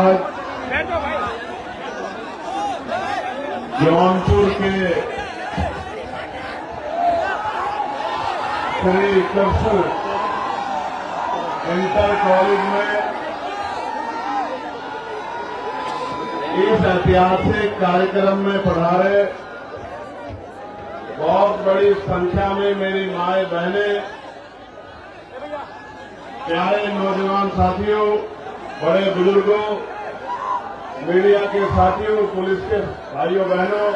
आज जौनपुर के Shri Krishna inter college में इस ऐतिहासिक कार्यक्रम में पधारे बहुत बड़ी संख्या में मेरी माए बहनें, प्यारे नौजवान साथियों, बड़े बुजुर्गों, मीडिया के साथियों, पुलिस के भाइयों बहनों,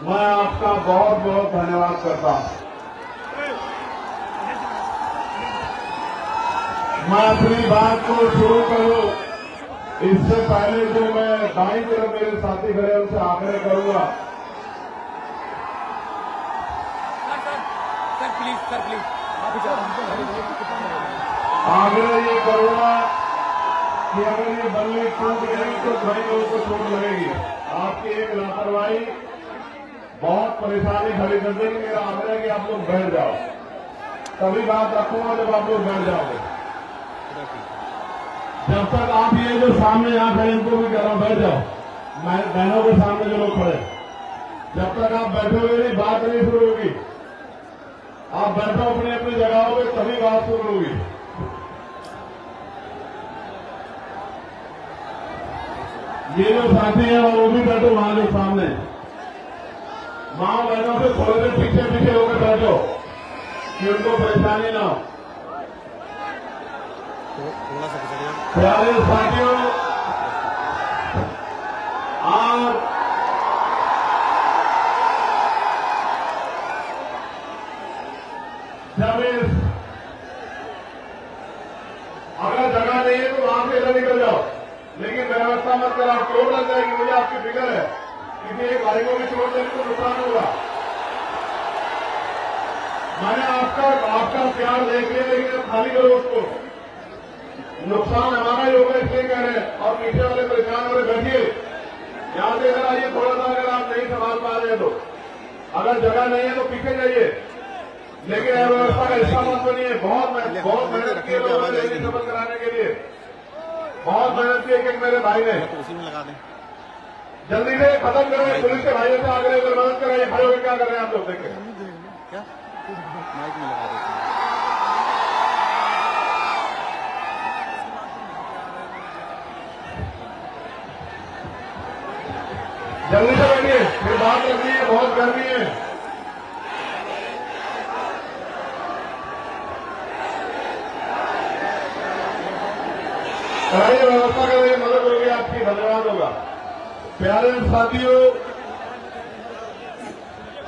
मैं आपका बहुत बहुत धन्यवाद करता हूं। मैं अपनी बात को शुरू करूं इससे पहले जो मैं दाईं तरफ मेरे साथी खड़े उनसे आग्रह करूंगा, सर प्लीज आग्रह ये करूंगा कि अगर ये बल्ली टूट गई तो कई लोगों को चोट लगेगी। आपकी एक लापरवाही बहुत परेशानी खड़ी कर देगी। मेरा आग्रह है कि आप लोग बैठ जाओ, तभी बात रखूंगा जब आप लोग बैठ जाओगे। जब तक आप ये जो सामने यहाँ खड़े इनको भी कह रहा हूं बैठ जाओ, बहनों के सामने जो लोग खड़े, जब तक आप बैठोगे नहीं बात नहीं शुरू होगी। आप बैठो अपनी अपनी जगहों पे, तभी बात शुरू होगी। ये जो साथी है वो भी बैठो वहां जो सामने, मां बहनों से थोड़े देर पीछे पीछे होकर बैठो कि उनको परेशानी ना हो। प्यारे साथियों, आज जब अगर जगह नहीं है तो वहां से इधर निकल जाओ, लेकिन व्यवस्था मत कराओ, चोट लग जाएगी। मुझे आपकी फिक्र है, किसी एक भाई को भी चोट देने को नुकसान होगा। मैंने आपका प्यार देख लिया, लेकिन अब खाली करो उसको, नुकसान हमारा ही होगा इसलिए कह रहे हैं। और पीछे वाले परेशान हो रहे, बैठिए, यहां से इधर आइए थोड़ा सा, अगर आप नहीं संभाल पा रहे हैं तो, अगर जगह नहीं है तो पीछे जाइए, लेकिन व्यवस्था का हिस्सा मत बनिए। बहुत मेहनत की लोगों ने सफल कराने के लिए, बहुत मेहनत की एक मेरे भाई ने। उसी में लगा दें, जल्दी से खत्म करें। पुलिस के भाइयों से आग्रह कर मदद कराइए। खड़े होकर क्या कर रहे हैं आप लोग, देखें क्या माइक में लगा देते हैं। जल्दी से बैठिए, फिर बात करनी है, बहुत गर्मी है। कराइए, व्यवस्था करिए, मदद होगी आपकी, धन्यवाद होगा। प्यारे साथियों,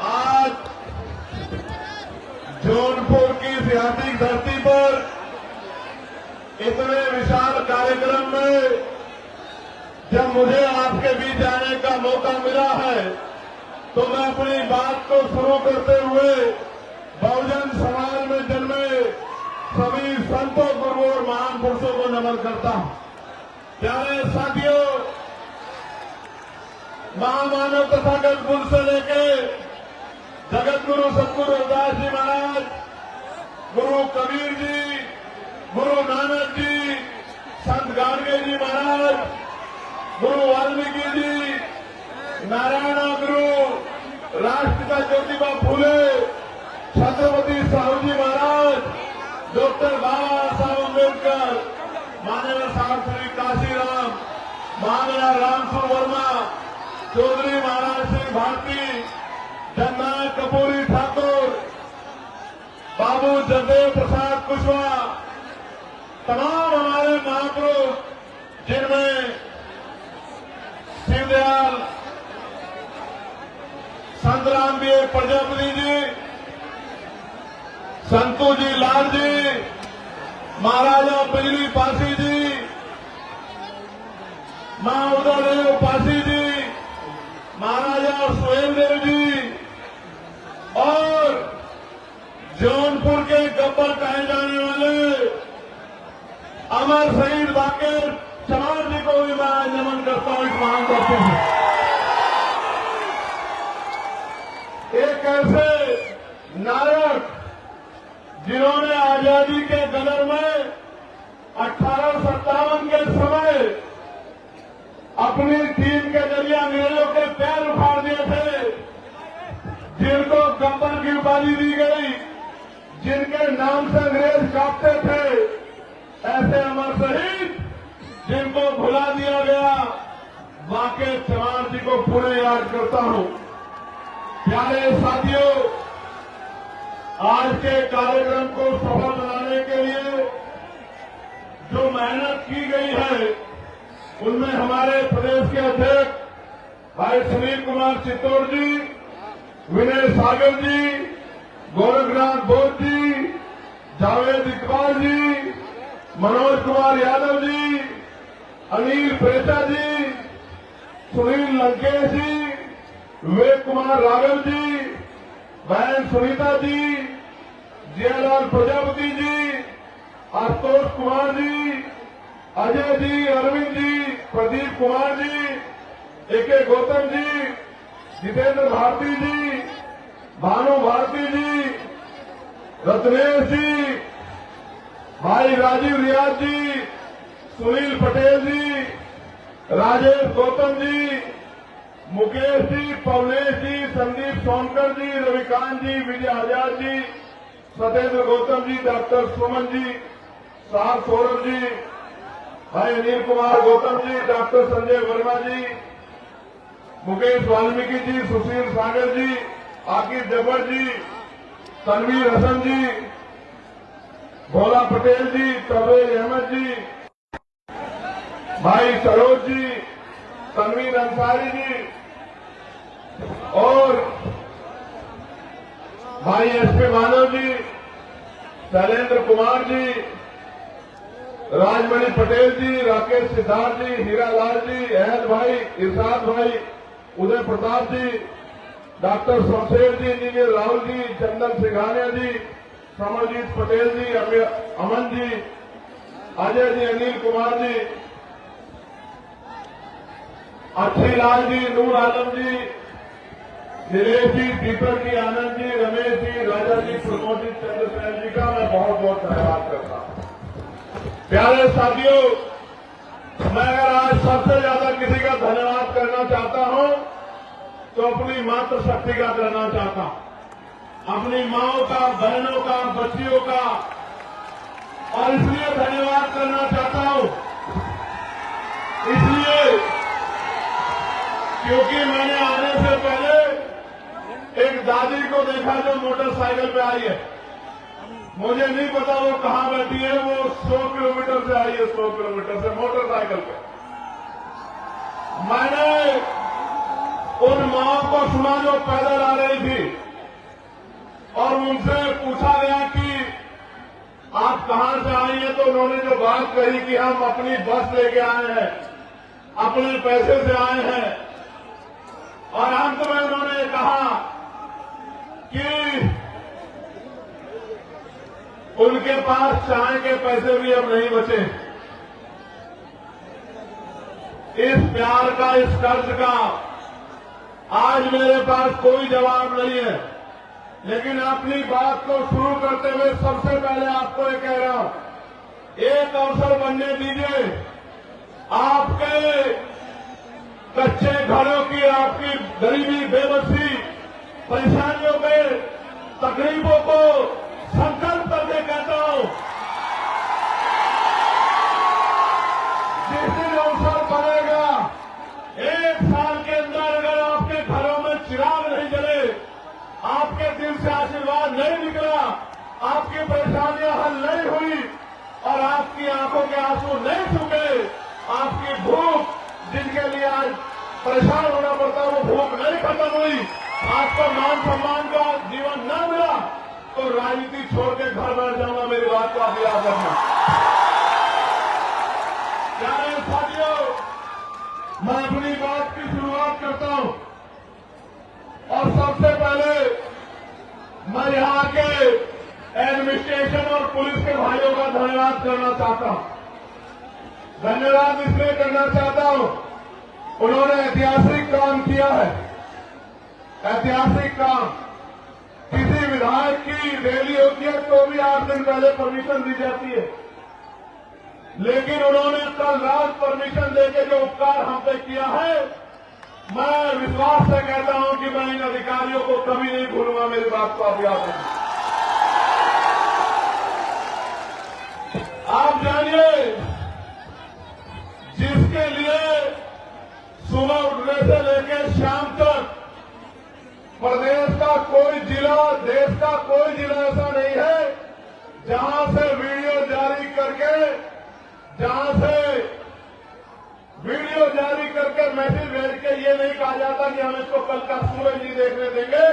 आज जौनपुर की ऐतिहासिक धरती पर इतने विशाल कार्यक्रम में जब मुझे आपके बीच आने का मौका मिला है, तो मैं अपनी बात को शुरू करते हुए बहुजन समाज में जन्मे सभी संतों, गुरुओं और महान पुरुषों को नमन करता हूं। प्यारे साथियों, महामानव तथागत गुरु से लेके जगत गुरु सतगुरु रविदास जी महाराज, गुरु कबीर जी, गुरु नानक जी, संत गाडगे जी महाराज, गुरु वाल्मीकि जी, नारायण गुरु, राष्ट्रपिता ज्योतिबा फूले, छत्रपति साहू जी महाराज, डॉक्टर बाबा साहब अम्बेडकर, माननीय साहब श्री काशीराम, माननीय रामसुर वर्मा, चौधरी महाराज सिंह भारती, जननायक कपूरी ठाकुर, बाबू जगदेव प्रसाद कुशवाहा, तमाम हमारे महापुरुष, जिनमें शिवदयाल, संत रामदेव प्रजापति जी, संतू जी लाल जी, महाराजा बिजली पासी जी, मां उदयदेव पासी जी, महाराजा सुहेलदेव जी और जौनपुर के गब्बर कहे जाने वाले अमर शहीद बाकेर चमार जी को भी मैं नमन करता हूं। इस महान करते हैं, एक ऐसे नायक जिन्होंने आजादी के कदर में 18 1957 के समय अपनी टीम के जरिए अंग्रेजों के पैर उखाड़ दिए थे, जिनको गब्बर की उपाधि दी गई, जिनके नाम से अंग्रेज कांपते थे, ऐसे अमर शहीद जिनको भुला दिया गया, वाकई चमार जी को पूरे याद करता हूं। प्यारे साथियों, आज के कार्यक्रम को सफल बनाने के लिए जो मेहनत की गई है, उनमें हमारे प्रदेश के अध्यक्ष भाई सुनील कुमार चित्तौड़ जी, विनय सागर जी, गोरखनाथ बोध जी, जावेद इकबाल जी, मनोज कुमार यादव जी, अनिल प्रेता जी, सुनील लंकेश जी, विवेक कुमार राघव जी, बहन सुनीता जी, जियालाल प्रजापति जी, आशुतोष कुमार जी, अजय जी, अरविंद जी, प्रदीप कुमार जी, ए.के. गौतम जी, जितेंद्र भारती जी, भानु भारती जी, रत्नेश जी, भाई राजीव रियाज जी, सुनील पटेल जी, राजेश गौतम जी, मुकेश जी, पवनेश जी, संदीप सोनकर जी, रविकांत जी, विजय आजाद जी, सत्येंद्र गौतम जी, डॉक्टर सुमन जी, साहब सौरभ जी, भाई अनिल कुमार गौतम जी, डॉक्टर संजय वर्मा जी, मुकेश वाल्मीकि जी, सुशील सागर जी, आकिब जब्बर जी, तनवीर हसन जी, भोला पटेल जी, तबरेज अहमद जी, भाई सरोज जी, तनवीर अंसारी जी और भाई एसपी मानव जी, शैलेंद्र कुमार जी, राजमणि पटेल जी, राकेश सिद्धार्थ जी, हीरा लाल जी, अहद भाई, इरशाद भाई, उदय प्रताप जी, डॉक्टर शमशेर जी, इंजीनियर राहुल जी, चंदन सिंघानिया जी, समरजीत पटेल जी, अमन जी, अजय जी, अनिल कुमार जी, अच्छी लाल जी, नूर आलम जी, नीलेश जी, दीपक जी, आनंद जी, रमेश जी, राजा जी, प्रमोद जी, चंद्रसेन जी का मैं बहुत बहुत धन्यवाद करता हूं। प्यारे साथियों, मैं अगर आज सबसे ज्यादा किसी का धन्यवाद करना चाहता हूं तो अपनी मातृशक्ति का करना चाहता हूं, अपनी माओं का, बहनों का, बच्चियों का, और इसलिए धन्यवाद करना चाहता हूं इसलिए क्योंकि मैंने आने से पहले एक दादी को देखा जो मोटरसाइकिल पे आई है। मुझे नहीं पता वो कहां बैठी है, वो 100 किलोमीटर से आई है, 100 किलोमीटर से मोटरसाइकिल पे। मैंने उन माओं को सुना जो पैदल आ रही थी और उनसे पूछा गया कि आप कहां से आई हैं, तो उन्होंने जो बात कही कि हम अपनी बस लेके आए हैं, अपने पैसे से आए हैं, और अंत में उन्होंने कहा कि उनके पास चाय के पैसे भी अब नहीं बचे। इस प्यार का, इस कर्ज का आज मेरे पास कोई जवाब नहीं है, लेकिन अपनी बात को शुरू करते हुए सबसे पहले आपको ये कह रहा हूं, एक अवसर बनने दीजिए। आपके कच्चे घरों की, आपकी गरीबी, बेबसी, परेशानियों पे, तकलीफों को संकल्प करके कहता हूं, जिस दिन अवसर बनेगा, 1 साल के अंदर अगर आपके घरों में चिराग नहीं जले, आपके दिल से आशीर्वाद नहीं निकला, आपकी परेशानियां हल नहीं हुई और आपकी आंखों के आंसू नहीं सूखे, आपकी भूख, जिनके लिए आज परेशान होना पड़ता, वो भूख नहीं खत्म हुई, आपको मान सम्मान का जीवन न मिला, तो राजनीति छोड़ के घर बैठ जाऊंगा। मेरी बात को आप याद रखना। प्यारे साथियों, मैं अपनी बात की शुरुआत करता हूं और सबसे पहले मैं यहां के एडमिनिस्ट्रेशन और पुलिस के भाइयों का धन्यवाद करना चाहता हूं। धन्यवाद इसलिए करना चाहता हूं, उन्होंने ऐतिहासिक काम किया है, ऐतिहासिक काम। किसी विधायक की रैली होती है तो भी 8 दिन पहले परमिशन दी जाती है, लेकिन उन्होंने कल रात परमिशन देके जो उपकार हम पे किया है, मैं विश्वास से कहता हूं कि मैं इन अधिकारियों को कभी नहीं भूलूंगा। मेरी बात को आप याद रखें। आप जानिए, जिसके लिए सुबह उठने से लेकर शाम तक प्रदेश का कोई जिला, देश का कोई जिला ऐसा नहीं है जहां से वीडियो जारी करके मैसेज भेज के ये नहीं कहा जाता कि हम इसको कल का सूरज नहीं देखने देंगे।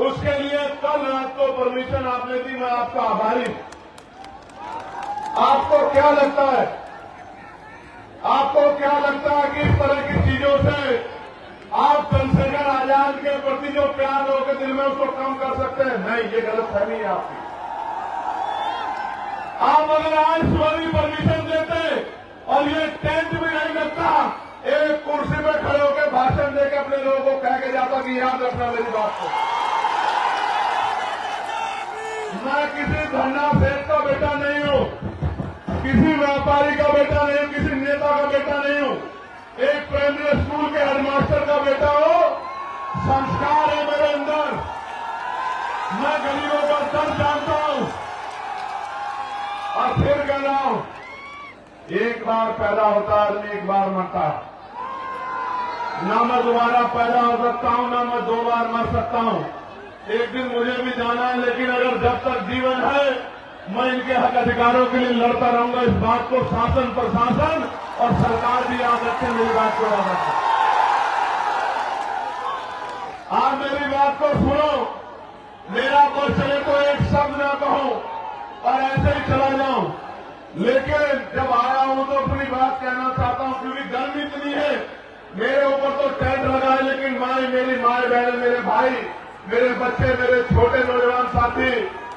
उसके लिए कल रात को परमिशन आपने दी, मैं आपका आभारी हूं। आपको क्या लगता है कि इस तरह की चीजों से आप चंद्रशेखर आजाद के प्रति जो प्यार लोगों के दिल में उसको कम कर सकते हैं? नहीं, ये गलतफहमी है आपकी। आप अगर आज सुबह भी परमिशन देते और ये टेंट भी नहीं लगता, एक कुर्सी पे खड़े होकर भाषण देकर अपने लोगों को कह के जाता कि याद रखना मेरी बात को। मैं किसी धन्ना सेठ का बेटा नहीं हूं, किसी व्यापारी का बेटा नहीं हूं, किसी नेता का बेटा नहीं हूं। एक प्राइमरी स्कूल के हेडमास्टर का बेटा हो। संस्कार है मेरे अंदर, मैं गरीबों का दर्द जानता हूं। और फिर कह रहा हूं, एक बार पैदा होता आदमी, एक बार मरता। ना मैं दोबारा पैदा हो सकता हूं, ना मैं 2 बार मर सकता हूं। एक दिन मुझे भी जाना है, लेकिन अगर जब तक जीवन है मैं इनके हक अधिकारों के लिए लड़ता रहूंगा। इस बात को शासन, प्रशासन और सरकार भी याद रखें। मेरी बात को याद रखें। आप मेरी बात को सुनो। मेरा बस चले तो एक शब्द ना कहूं और ऐसे ही चला जाऊं, लेकिन जब आया हूं तो अपनी बात कहना चाहता हूं, क्योंकि गर्मी इतनी है। मेरे ऊपर तो टेंट लगा है, लेकिन मेरी माए बहन, मेरे भाई, मेरे बच्चे, मेरे छोटे नौजवान साथी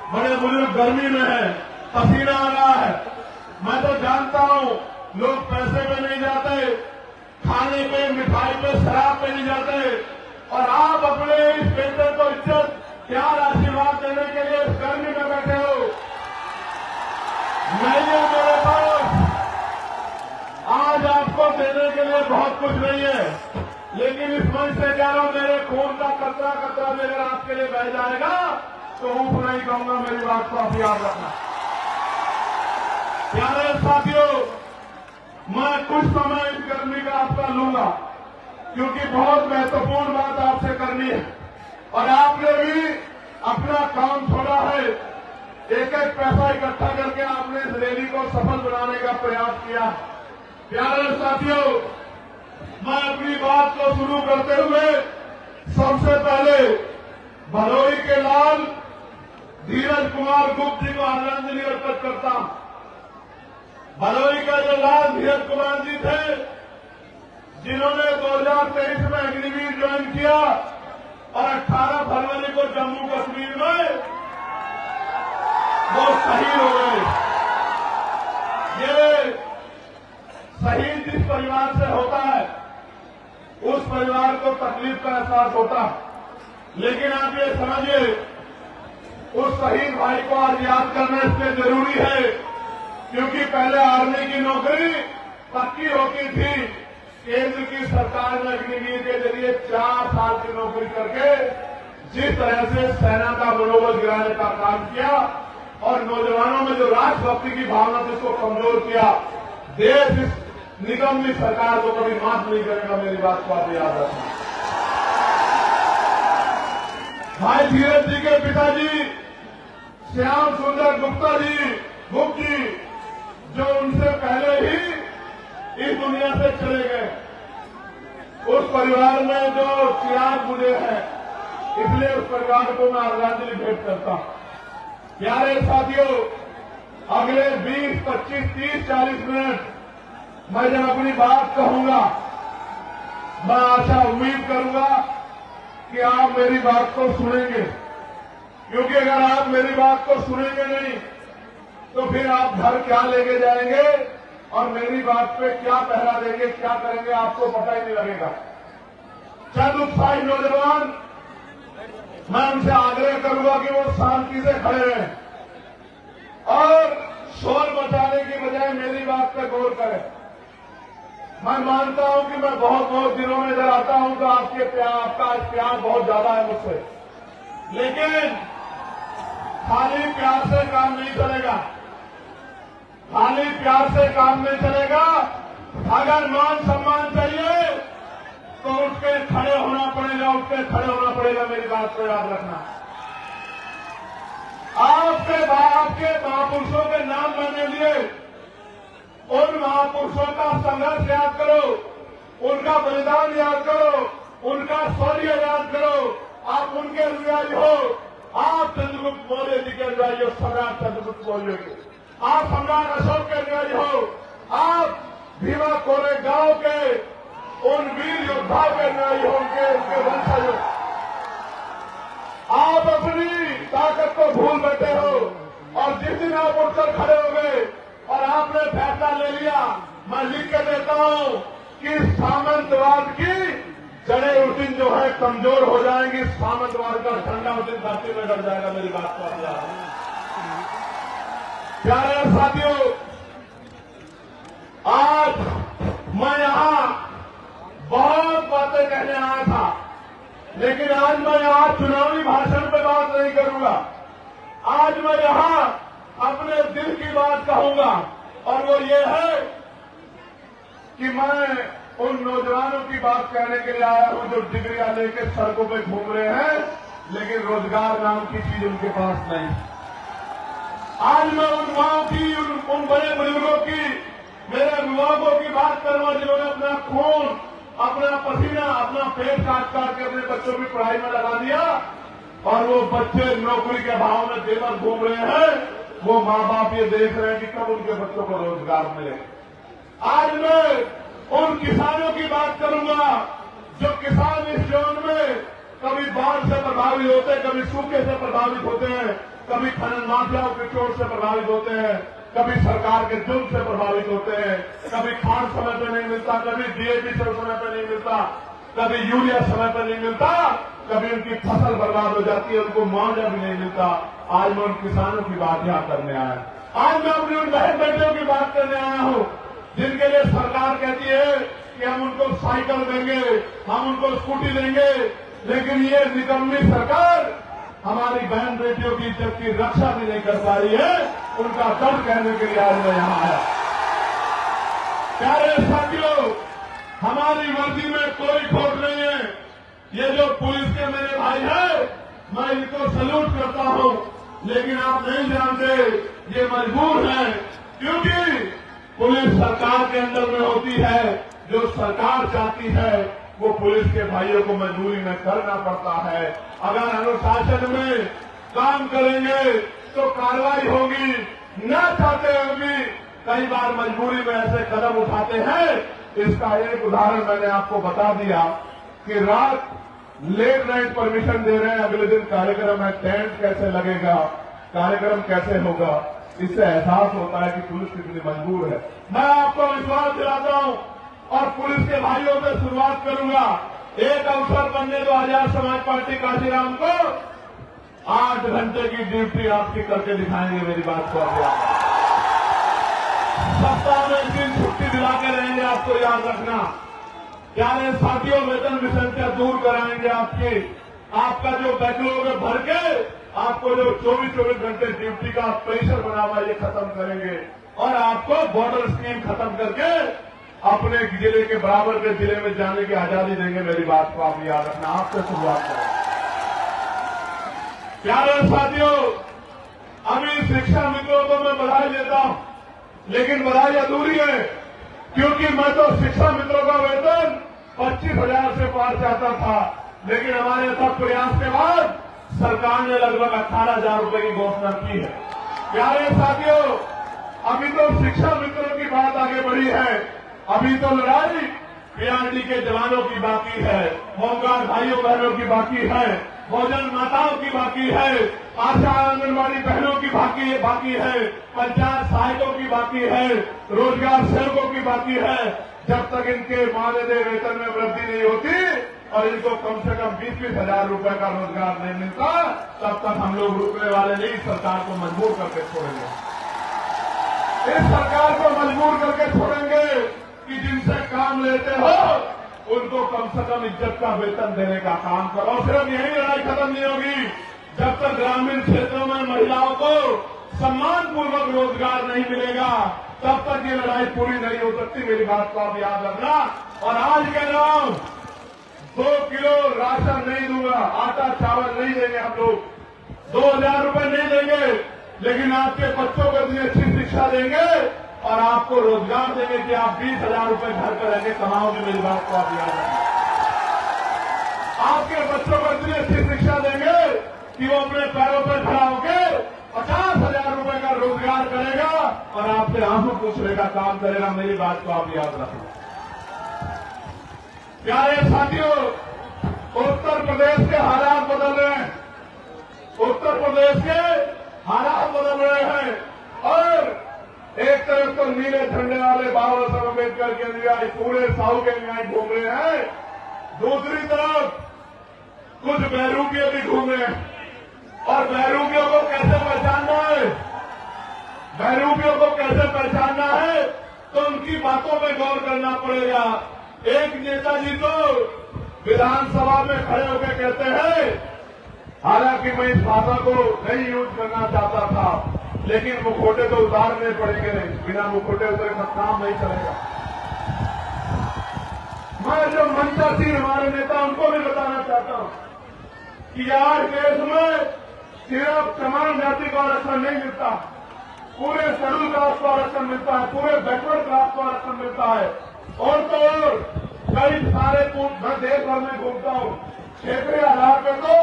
बड़े बुजुर्ग गर्मी में है, पसीना आ रहा है। मैं तो जानता हूं लोग पैसे पे नहीं जाते, खाने पे, मिठाई पे, शराब पे नहीं जाते, और आप अपने इस बेटे को इज्जत, प्यार, आशीर्वाद देने के लिए इस गर्मी में बैठे हो। नहीं है मेरे पास आज आपको देने के लिए बहुत कुछ नहीं है, लेकिन इस मंच से कह रहा हूं, मेरे खून का कतरा कतरा भी अगर आपके लिए बह जाएगा तो ऊप नहीं कहूंगा। मेरी बात को आप याद रखना। प्यारे साथियों, मैं कुछ समय इस गर्मी का आपका लूंगा, क्योंकि बहुत महत्वपूर्ण बात आपसे करनी है और आपने भी अपना काम छोड़ा है। एक एक पैसा इकट्ठा करके आपने इस रैली को सफल बनाने का प्रयास किया। प्यारे साथियों, मैं अपनी बात को शुरू करते हुए सबसे पहले भदोही के लाल धीरज कुमार गुप्त जी को आदरांजलि अर्पित करता हूं। भदोही का जो लाल धीरज कुमार जी थे, जिन्होंने 2023 में अग्निवीर ज्वाइन किया और 18 फरवरी को जम्मू कश्मीर में वो शहीद हो गए। ये शहीद जिस परिवार से होता है, उस परिवार को तकलीफ का एहसास होता है, लेकिन आप ये समझिए, उस शहीद भाई को आज याद करना इसलिए जरूरी है क्योंकि पहले आर्मी की नौकरी पक्की होती थी। केंद्र की सरकार ने अग्निवीर के जरिए 4 साल की नौकरी करके जिस तरह से सेना का मनोबल गिराने का काम किया और नौजवानों में जो राष्ट्रभक्ति की भावना थी उसको कमजोर किया, देश इस निगम सरकार को कभी माफ नहीं करेगा। मेरी बात को आप याद रखना। भाई धीरज जी के पिताजी श्याम सुंदर गुप्ता जी, गुप्त जी, जो उनसे पहले ही इस दुनिया से चले गए, उस परिवार में जो चिराग बुझे हैं, इसलिए उस परिवार को मैं आदरांजलि भेंट करता हूं। प्यारे साथियों, अगले 20, 25, 30, 40 मिनट मैं जब अपनी बात कहूंगा, मैं आशा उम्मीद करूंगा कि आप मेरी बात को सुनेंगे, क्योंकि अगर आप मेरी बात को सुनेंगे नहीं तो फिर आप घर क्या लेके जाएंगे और मेरी बात पे क्या पहरा देंगे, क्या करेंगे, आपको पता ही नहीं लगेगा। चंद उत्साही नौजवान, मैं उनसे आग्रह करूंगा कि वो शांति से खड़े रहें और शोर मचाने की बजाय मेरी बात पर गौर करें। मैं मानता हूं कि मैं बहुत दिनों में इधर आता हूं तो आपका प्यार बहुत ज्यादा है मुझसे, लेकिन खाली प्यार से काम नहीं चलेगा। खाली प्यार से काम नहीं चलेगा। अगर मान सम्मान चाहिए तो उठ के खड़े होना पड़ेगा, उठ के खड़े होना पड़ेगा। मेरी बात को याद रखना। आपके महापुरुषों के नाम लेने लिए उन महापुरुषों का संघर्ष याद करो, उनका बलिदान याद करो, उनका शौर्य याद करो। आप उनके अनुयायी हो, आप चंद्रगुप्त मौर्य जी के अनुयायी हो, सम्राट चंद्रगुप्त मौर्य के। आप सम्राट अशोक के अनुयायी हो, आप भीमा कोरेगांव के उन वीर योद्धाओं के अनुयायी हो, उनके वंशज हो। आप अपनी ताकत को भूल बैठे हो और जिस दिन आप उठकर खड़े हो गए और आपने फैसला ले लिया, मैं लिख के देता हूं कि सामंतवाद की जड़ें उस दिन जो है कमजोर हो जाएंगी, सामंतवाद का ठंडा उस दिन धरती में डर जाएगा। मेरी बात को याद। प्यारे साथियों, आज मैं यहां बहुत बातें कहने आया था, लेकिन आज मैं यहां चुनावी भाषण पे बात नहीं करूंगा। आज मैं यहां अपने दिल की बात कहूंगा, और वो ये है कि मैं उन नौजवानों की बात कहने के लिए आया हूं जो डिग्रियां लेकर सड़कों पे घूम रहे हैं, लेकिन रोजगार नाम की चीज उनके पास नहीं। आज मैं उन माओ की, उन बड़े बुजुर्गों की, मेरे अभिभावकों की बात करूंगा जिन्होंने अपना खून, अपना पसीना, अपना पेट काट के अपने बच्चों की पढ़ाई में लगा दिया, और वो बच्चे नौकरी के अभाव में बेघर घूम रहे हैं। वो माँ बाप ये देख रहे हैं कि कब उनके बच्चों को रोजगार मिले। आज मैं उन किसानों की बात करूंगा जो किसान इस जोन में कभी बाढ़ से प्रभावित होते हैं, कभी सूखे से प्रभावित होते हैं, कभी खनन माफियाओं के चोट से प्रभावित होते हैं, कभी सरकार के जुल्म से प्रभावित होते हैं, कभी खाद समय पर नहीं मिलता, कभी डीएपी समय पर नहीं मिलता, कभी यूरिया समय पर नहीं मिलता, कभी उनकी फसल बर्बाद हो जाती है, उनको मुआवजा भी नहीं मिलता। आज मैं उन किसानों की बात यहां करने आया। आज मैं अपनी उन बहन बेटियों की बात करने आया हूं जिनके लिए सरकार कहती है कि हम उनको साइकिल देंगे, हम उनको स्कूटी देंगे, लेकिन ये निकम्मी सरकार हमारी बहन बेटियों की इज्जत की रक्षा भी नहीं कर पा रही है। उनका दर्द कहने के लिए आज मैं यहां आया। प्यारे साथियों, हमारी वर्दी में कोई खोट नहीं है। ये जो पुलिस के मेरे भाई हैं, मैं इनको सल्यूट करता हूं, लेकिन आप नहीं जानते ये मजबूर हैं, क्योंकि पुलिस सरकार के अंदर में होती है। जो सरकार चाहती है वो पुलिस के भाइयों को मजबूरी में करना पड़ता है। अगर अनुशासन में काम करेंगे तो कार्रवाई होगी, न चाहते हुए भी कई बार मजबूरी में ऐसे कदम उठाते हैं। इसका एक उदाहरण मैंने आपको बता दिया कि रात लेट नाइट परमिशन दे रहे हैं, अगले दिन कार्यक्रम है, टेंट कैसे लगेगा, कार्यक्रम कैसे होगा। इससे एहसास होता है कि पुलिस कितनी मजबूर है। मैं आपको विश्वास दिलाता हूं और पुलिस के भाइयों से शुरुआत करूंगा। एक अवसर बनने दो आजाद समाज पार्टी काशीराम को 8 घंटे की ड्यूटी आपकी करके दिखाएंगे। मेरी बात को सप्ताह में 1 दिन छुट्टी दिला के रहेंगे, आपको याद रखना। प्यारे साथियों, वेतन विषय से दूर कराएंगे आपका जो बैकलॉग है भर के, आपको जो 24 घंटे ड्यूटी का प्रेशर बना हुआ ये खत्म करेंगे, और आपको बॉर्डर स्कीम खत्म करके अपने जिले के बराबर के जिले में जाने की आजादी देंगे। मेरी बात को आप याद रखना। आपसे शुरुआत करें। प्यारे साथियों, अभी शिक्षा मित्रों को मैं बधाई देता हूं, लेकिन बधाई अधूरी है, क्योंकि मैं तो शिक्षा मित्रों का वेतन 25,000 से पार चाहता था, लेकिन हमारे सब प्रयास के बाद सरकार ने लगभग 18,000 रुपए की घोषणा की है। प्यारे साथियों, अभी तो शिक्षा मित्रों की बात आगे बढ़ी है, अभी तो लड़ाई पीआरडी के जवानों की बाकी है, होमगार्ड भाइयों बहनों की बाकी है, भोजन माताओं की बाकी है, आशा आंगनबाड़ी बहनों की बाकी है, पंचायत सहायकों की बाकी है, रोजगार सेवकों की बाकी है। जब तक इनके मानदेय वेतन में वृद्धि नहीं होती और इनको कम से कम 20-20 हजार रुपए का रोजगार नहीं मिलता, तब तक हम लोग रुकने वाले नहीं, सरकार को मजबूर करके छोड़ेंगे। इस सरकार सरकार को मजबूर करके छोड़ेंगे कि जिनसे काम लेते हो उनको कम से कम इज्जत का वेतन देने का काम करो। सिर्फ यही लड़ाई खत्म नहीं होगी जब तक ग्रामीण क्षेत्रों में महिलाओं को सम्मानपूर्वक रोजगार नहीं मिलेगा, तब तक ये लड़ाई पूरी नहीं हो सकती। मेरी बात को आप याद रखना। और आज कह रहा हूं 2 किलो राशन नहीं दूंगा, आटा चावल नहीं देंगे हम लोग, 2000 रुपए नहीं देंगे, लेकिन आपके बच्चों को इतनी अच्छी शिक्षा देंगे और आपको रोजगार देंगे कि आप 20,000 रुपए घर पर रहकर कमाओगे। मेरी बात को आप याद रखें। आपके बच्चों को इतनी अच्छी शिक्षा देंगे कि वो अपने पैरों पर खड़ा होकर 50,000 रुपए का रोजगार करेगा और आपसे आंसू पूछने का काम करेगा। मेरी बात को आप याद रखें। प्यारे साथियों, उत्तर प्रदेश के हालात बदल रहे हैं, उत्तर प्रदेश के हालात बदल रहे हैं और एक तरफ तो नीले झंडे वाले बाबा साहब अम्बेडकर के अनुयायी पूरे साहू के अनुयायी घूम रहे हैं, दूसरी तरफ कुछ बहरूपिये भी घूम रहे हैं। और बहरूपियों को कैसे पहचानना है, बहरूपियों को कैसे पहचानना है, तो उनकी बातों में गौर करना पड़ेगा। एक नेताजी तो विधानसभा में खड़े होकर कहते हैं, हालांकि मैं इस भाषा को नहीं यूज करना चाहता था, लेकिन मुखौटे तो उतारने पड़ेंगे, बिना मुखौटे उतरे का काम नहीं चलेगा। मैं जो मंचासीन हमारे नेता उनको भी बताना चाहता हूं कि आज देश में सिर्फ समान जाति को आरक्षण नहीं मिलता, पूरे शेड्यूल कास्ट को आरक्षण मिलता है, पूरे बैकवर्ड कास्ट को आरक्षण मिलता है। और तो और कई सारे मैं देश भर में घूमता हूं, क्षेत्रीय आधार पर तो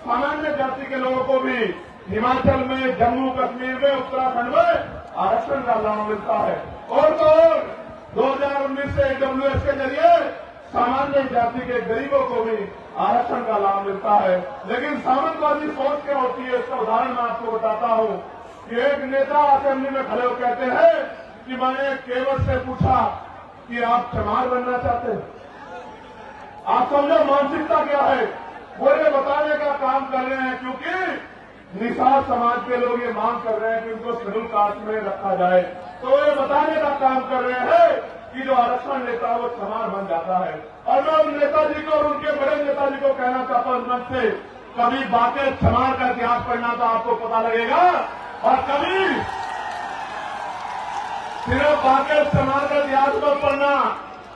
सामान्य जाति के लोगों को भी हिमाचल में, जम्मू कश्मीर में, उत्तराखंड में आरक्षण का लाभ मिलता है। और तो और 2019 से AWS के जरिए सामान्य जाति के गरीबों को भी आरक्षण का लाभ मिलता है। लेकिन सामंतवादी सोच क्या होती है, इसका उदाहरण मैं आपको बताता हूं कि एक नेता असेंबली में खड़े होकर कहते हैं कि मैंने केवल से पूछा कि आप चमार बनना चाहते हैं। आप समझो मानसिकता क्या है, वो ये बताने का काम कर रहे हैं, क्योंकि निषाद समाज के लोग ये मांग कर रहे हैं कि उनको शेड्यूल कास्ट में रखा जाए, तो ये बताने का काम कर रहे हैं कि जो आरक्षण लेता है वो चमार बन जाता है। और मैं उन नेताजी को और उनके बड़े नेताजी को कहना चाहता हूं मंच से, कभी बाके चमार का इतिहास पढ़ना तो आपको पता लगेगा, और कभी सिर्फ बाके चमार का इतिहास मत पढ़ना,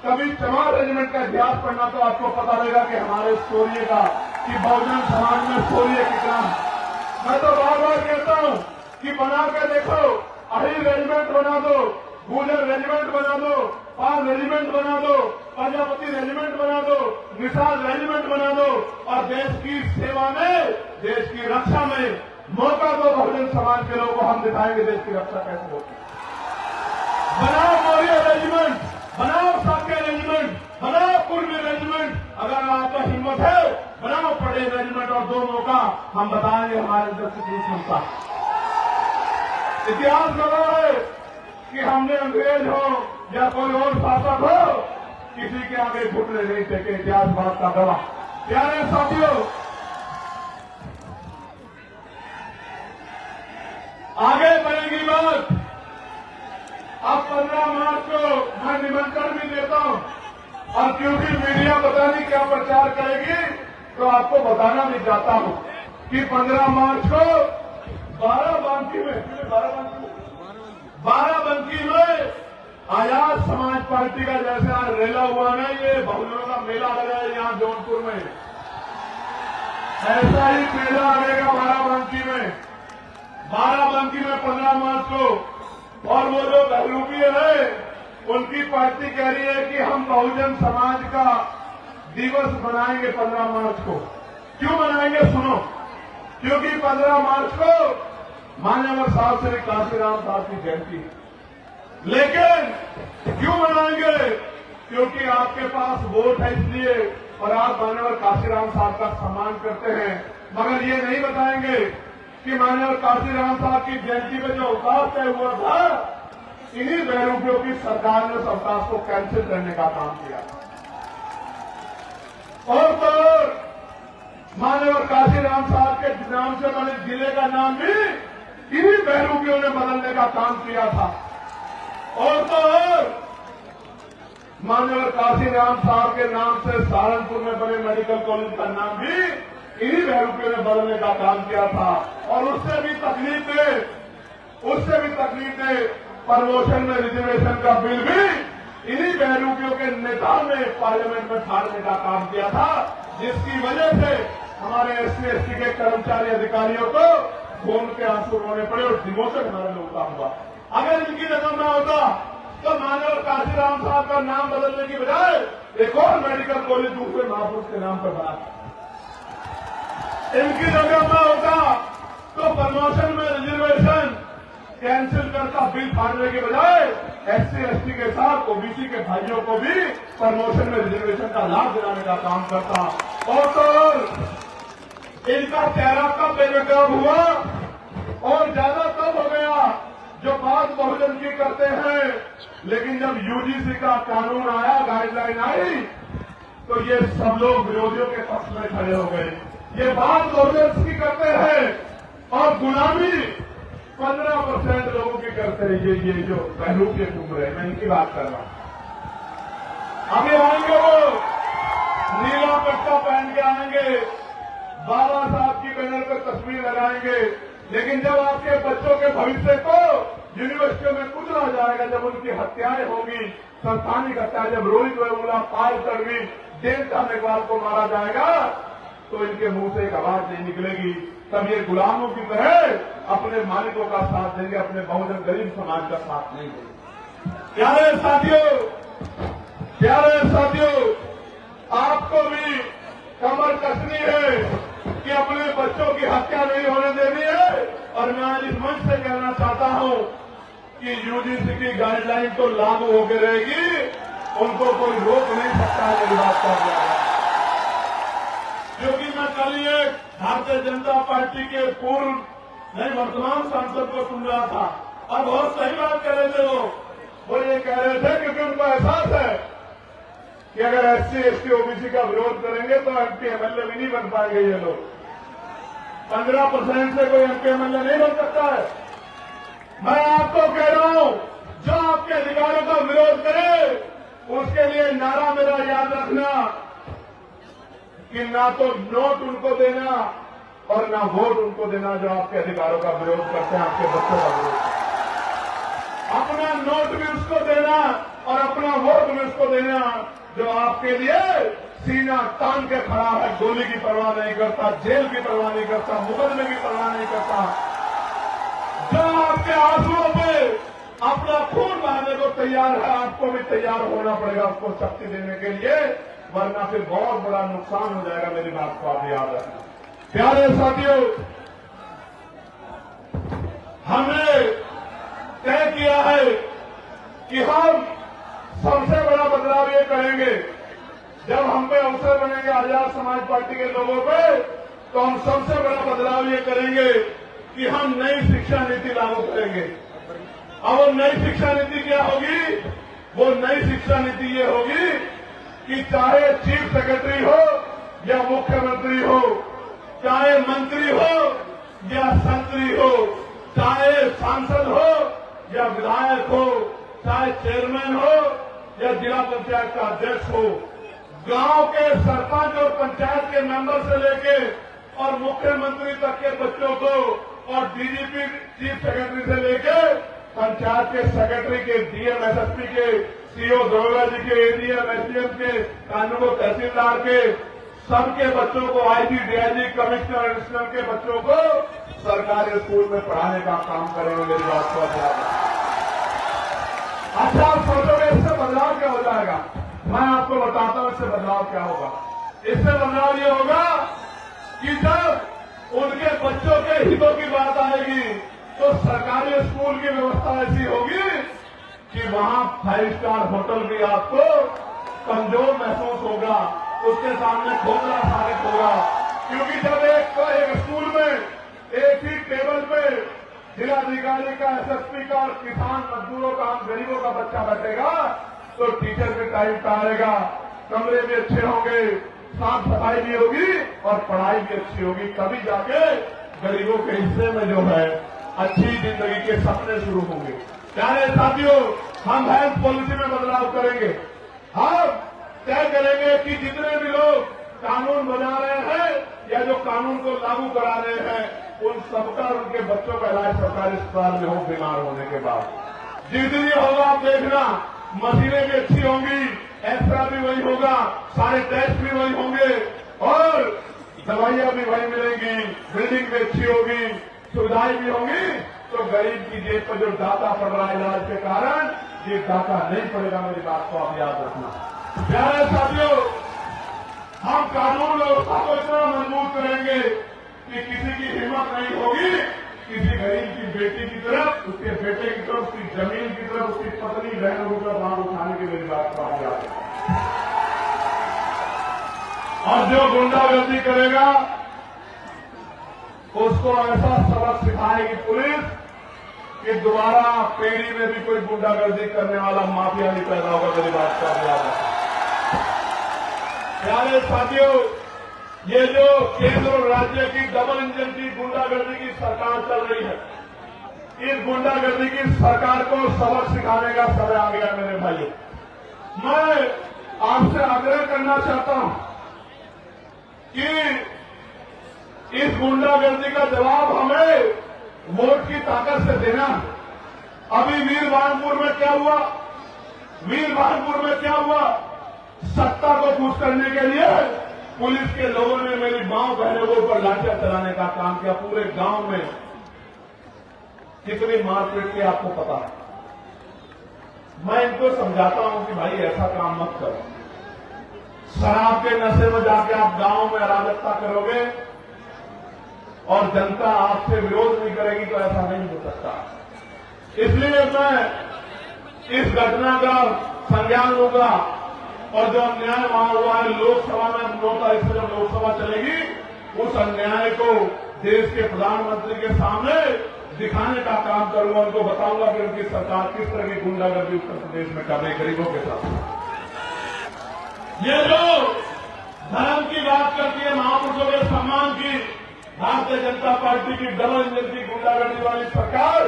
कभी चमार रेजिमेंट का इतिहास पढ़ना तो आपको पता लगेगा कि हमारे शौर्य का, कि बहुजन समाज में शौर्य कितना। मैं तो बार बार कहता हूं कि बना के देखो, अहिर रेजिमेंट बना दो, गुजर रेजिमेंट बना दो, पाल रेजिमेंट बना दो, प्रजापति रेजिमेंट बना दो, निषाद रेजिमेंट बना दो, और देश की सेवा में, देश की रक्षा में मौका दो बहुजन समाज के लोगों को, हम दिखाएंगे देश की रक्षा कैसे होती है। बनाओ मौर्य रेजिमेंट, बनाओ साक्य रेजिमेंट, बनाओ कुर्मी रेजिमेंट, अगर आपका हिम्मत है बनाओ पटेल रेजिमेंट, और दोनों का हम बताएंगे हमारे अंदर कितनी क्षमता। इतिहास लगा है कि हमने अंग्रेज हो या कोई और शासक हो, किसी के आगे घुटने नहीं टेके, इतिहास बात का गवाह। प्यारे साथियों, आगे बढ़ेगी बात। अब 15 मार्च को मैं निमंत्रण भी देता हूं, और क्योंकि मीडिया पता नहीं क्या प्रचार करेगी, तो आपको बताना भी चाहता हूं कि 15 मार्च को बाराबंकी में आजाद समाज पार्टी का जैसे आज रेला हुआ ना, ये बहुजनों का मेला लगा है यहां जौनपुर में, ऐसा ही मेला लगेगा बाराबंकी में। बाराबंकी में 15 मार्च को, और वो जो बहरूपी है उनकी पार्टी कह रही है कि हम बहुजन समाज का दिवस मनाएंगे 15 मार्च को। क्यों मनाएंगे सुनो, क्योंकि 15 मार्च को मान्यवर साहब श्री काशीराम साहब की जयंती है। लेकिन क्यों मनाएंगे, क्योंकि आपके पास वोट है इसलिए, और आप मान्यवर काशीराम साहब का सम्मान करते हैं, मगर ये नहीं बताएंगे कि मान्यवर काशीराम साहब की जयंती में जो अवकाश तय हुआ था, इन्हीं बहरूपियों की सरकार ने उस अवकाश को कैंसिल करने का काम किया। और तो मान्यवर काशीराम साहब के नाम से बने जिले का नाम भी इन्हीं बहरूपियों ने बदलने का काम किया था। और तो और मान्यवर काशीराम साहब के नाम से सहारनपुर में बने मेडिकल कॉलेज का नाम भी इन्हीं बहरूपियों ने बदलने का काम किया था। और उससे भी तकलीफ दे प्रमोशन में रिजर्वेशन का बिल भी इन्हीं बहरूपियों के नेता ने पार्लियामेंट में फाड़ने का काम किया था, जिसकी वजह से हमारे एससी एसटी के कर्मचारी अधिकारियों को खून के आंसू रोने पड़े और डिमोशन हमारे में उठा हुआ। अगर इनकी रकम ना होता तो मानव काशीराम साहब का नाम बदलने की बजाय एक और मेडिकल कॉलेज दूसरे महापुरुष के नाम पर बना। इनकी रकम ना होता तो प्रमोशन में रिजर्वेशन कैंसिल करता, बिल फाड़ने के बजाय एससी एसटी के साथ ओबीसी के भाइयों को भी प्रमोशन में रिजर्वेशन का लाभ दिलाने का काम करता। और तो इनका चेहरा कब बेनकाब हुआ और ज्यादा तब हो गया जो बात बहुजन की करते हैं, लेकिन जब यूजीसी का कानून आया, गाइडलाइन आई, तो ये सब लोग विरोधियों के पक्ष में खड़े हो गए। ये बात बहुजन की करते हैं और गुलामी 15% लोगों की करते हैं। ये जो बहरूप के घूम रहे हैं, मैं इनकी बात कर रहा हूं। अभी आएंगे वो नीला पट्टा पहन के आएंगे, बाबा साहब की बैनर पर तस्वीर लगाएंगे, लेकिन जब आपके बच्चों के भविष्य को यूनिवर्सिटियों में कुचला जाएगा, जब उनकी हत्याएं होगी, संस्थानिक हत्या, जब रोहित वेमुला, पायल तड़वी, जेल कामेगवाल को मारा जाएगा, तो इनके मुंह से एक आवाज नहीं निकलेगी। तब ये गुलामों की तरह अपने मालिकों का साथ देंगे, अपने बहुजन गरीब समाज का साथ नहीं देंगे। प्यारे साथियों, आपको भी कमर कसनी है कि अपने बच्चों की हत्या नहीं होने देनी है। और मैं आज इस मंच से कहना चाहता हूं कि यूजीसी की गाइडलाइन तो लागू होकर रहेगी, उनको कोई रोक नहीं सकता है। मेरी बात कर रहा है, क्योंकि मैं कल ही एक भारतीय जनता पार्टी के वर्तमान सांसद को सुन रहा था और बहुत सही बात कह रहे थे। वो ये कह रहे थे क्योंकि उनको एहसास है कि अगर एससी एसटी ओबीसी का विरोध करेंगे तो एमपी एमएलए भी नहीं बन पाएंगे। ये लोग 15% से कोई एमपी एमएलए नहीं बन सकता है। मैं आपको कह रहा हूं, जो आपके अधिकारों का विरोध करे उसके लिए नारा मेरा याद रखना कि ना तो नोट उनको देना और ना वोट उनको देना जो आपके अधिकारों का विरोध करते हैं, आपके बच्चों का विरोध। अपना नोट भी उसको देना और अपना वोट भी उसको देना जो आपके लिए सीना तान के खड़ा है, गोली की परवाह नहीं करता, जेल की परवाह नहीं करता, मुकदमे की परवाह नहीं करता, जो आपके आंसुओं पे अपना खून बहाने को तैयार है। आपको भी तैयार होना पड़ेगा उसको शक्ति देने के लिए, वरना फिर बहुत बड़ा नुकसान हो जाएगा। मेरी बात को आप याद रखना। प्यारे साथियों, हमने तय किया है कि हम सबसे बड़ा बदलाव ये करेंगे, जब हम पे अवसर बनेंगे आजाद समाज पार्टी के लोगों पे, तो हम सबसे बड़ा बदलाव ये करेंगे कि हम नई शिक्षा नीति लागू करेंगे। अब वो नई शिक्षा नीति क्या होगी? वो नई शिक्षा नीति ये होगी कि चाहे चीफ सेक्रेटरी हो या मुख्यमंत्री हो, चाहे मंत्री हो या संतरी हो, चाहे सांसद हो या विधायक हो, चाहे चेयरमैन हो या जिला पंचायत का अध्यक्ष हो, गांव के सरपंच और पंचायत के मेंबर से लेके और मुख्यमंत्री तक के बच्चों को और डीजीपी चीफ सेक्रेटरी से लेके पंचायत के सेक्रेटरी के, डीएम एसएसपी के, सीओ दरोगा जी के, एडीएम एसडीएम के, कानून तहसीलदार के, सबके बच्चों को, आईजी डीआईजी कमिश्नर एडिशनल के बच्चों को सरकारी स्कूल में पढ़ाने का काम करेंगे। मेरी बात को अच्छा, आप सोचोगे इससे बदलाव क्या हो जाएगा? मैं आपको बताता हूं इससे बदलाव क्या होगा। इससे बदलाव ये होगा कि जब उनके बच्चों के हितों की बात आएगी तो सरकारी स्कूल की व्यवस्था ऐसी होगी कि वहां 5 स्टार होटल भी आपको कमजोर महसूस होगा, उसके सामने खोखला साबित होगा। क्योंकि जब एक स्कूल में एक ही टेबल पे जिलाधिकारी का, एसएसपी का और किसान मजदूरों का, गरीबों का बच्चा बैठेगा तो टीचर भी टाइम का आएगा, कमरे भी अच्छे होंगे, साफ सफाई भी होगी और पढ़ाई भी अच्छी होगी। तभी जाके गरीबों के हिस्से में जो है अच्छी जिंदगी के सपने शुरू होंगे। प्यारे साथियों, हम हेल्थ पॉलिसी में बदलाव करेंगे। हम तय करेंगे कि जितने भी लोग कानून बना रहे हैं या जो कानून को लागू करा रहे हैं, उन सबका उनके बच्चों का इलाज सरकारी अस्पताल में हो बीमार होने के बाद। जितनी होगा आप देखना, मशीनें भी अच्छी होंगी, एक्सरा भी वही होगा, सारे टेस्ट भी वही होंगे और दवाइयां भी वही मिलेंगी, बिल्डिंग भी अच्छी होगी, सुविधाएं भी होंगी। तो गरीब की जेब पर जो डाका पड़ रहा है इलाज के कारण, ये डाका नहीं पड़ेगा। मेरी बात को आप याद रखना। प्यारे साथियों, हम कानून व्यवस्था को इतना मजबूत करेंगे कि किसी की हिम्मत नहीं होगी किसी गरीब की बेटी की तरफ, उसके बेटे की तरफ, उसकी जमीन की तरफ, उसकी पत्नी बहनों की तरफ हाथ उठाने की। मेरी बात को आप याद रखना। और जो गुंडागर्दी करेगा उसको ऐसा सबक सिखाएगी पुलिस कि दोबारा पीढ़ी में भी कोई गुंडागर्दी करने वाला माफिया नहीं पैदा होगा। मेरी बात को आप याद रखना। प्यारे साथियों, ये जो केंद्र और राज्य की डबल इंजन की गुंडागर्दी की सरकार चल रही है, इस गुंडागर्दी की सरकार को सबक सिखाने का समय आ गया। मेरे भाइयों, मैं आपसे आग्रह करना चाहता हूं कि इस गुंडागर्दी का जवाब हमें वोट की ताकत से देना। अभी वीरभानपुर में क्या हुआ? वीरभानपुर में क्या हुआ? सत्ता को खुश करने के लिए पुलिस के लोगों ने मेरी मां बहनों के ऊपर लाठियां चलाने का काम किया। पूरे गांव में कितनी मारपीट की आपको पता है। मैं इनको समझाता हूं कि भाई ऐसा काम मत करो। शराब के नशे में जाके आप गांव में अराजकता करोगे और जनता आपसे विरोध नहीं करेगी तो ऐसा नहीं हो सकता। इसलिए मैं इस घटना का संज्ञान लूंगा और जो अन्याय वहां हुआ है लोकसभा में 9 तारीख से जब लोकसभा चलेगी, उस अन्याय को देश के प्रधानमंत्री के सामने दिखाने का काम करूंगा। उनको बताऊंगा कि उनकी सरकार किस तरह की गुंडागर्दी उत्तर प्रदेश में कर रही गरीबों के साथ। ये जो धर्म की बात करती है, महापुरुषों के सम्मान की, भारतीय जनता पार्टी की डबल इंजन की गुंडागर्दी वाली सरकार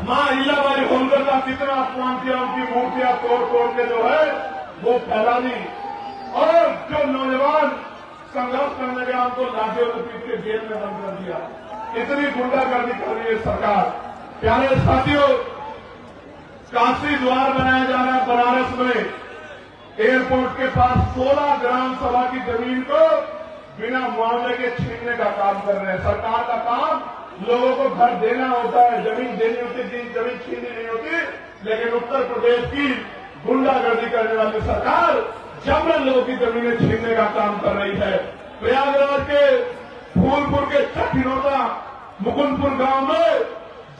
मां अहिल्याबाई होलकर का कितना अपमान किया। उनकी मूर्तियां तोड़ तोड़ के जो है वो फैला दी और जो नौजवान संघर्ष करने गया उनको लाठियों से पीट के जेल में बंद कर दिया। इतनी गुंडागर्दी कर रही है सरकार। प्यारे साथियों, काशी द्वार बनाया जा रहा है बनारस में। एयरपोर्ट के पास 16 ग्राम सभा की जमीन को बिना मुआवजे के छीनने का काम कर रहे हैं। सरकार का काम लोगों को घर देना होता है, जमीन देनी होती है, जमीन छीननी नहीं होती। लेकिन उत्तर प्रदेश की गुंडागर्दी करने वाली सरकार जबरन लोगों की जमीनें छीनने का काम कर रही है। प्रयागराज के फूलपुर के चट्टिनोदा मुकुंदपुर गांव में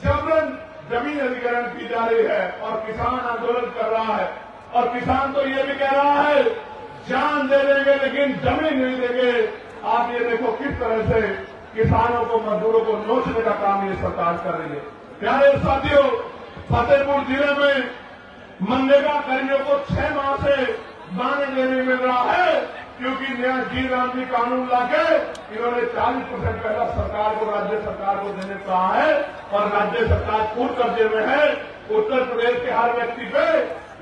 जबरन जमीन अधिग्रहण की जा रही है और किसान आंदोलन कर रहा है। और किसान तो ये भी कह रहा है जान दे देंगे लेकिन जमीन नहीं देंगे। आप ये देखो किस तरह से किसानों को, मजदूरों को नोचने का काम ये सरकार कर रही है। प्यारे साथियों, फतेहपुर जिले में मनरेगा कर्मियों को 6 माह से मानदेय नहीं मिल रहा है क्योंकि नया जी राम जी कानून लाके इन्होंने 40% पहला सरकार को, राज्य सरकार को देने कहा है और राज्य सरकार पूर्ण कर्जे में है। उत्तर प्रदेश के हर व्यक्ति पे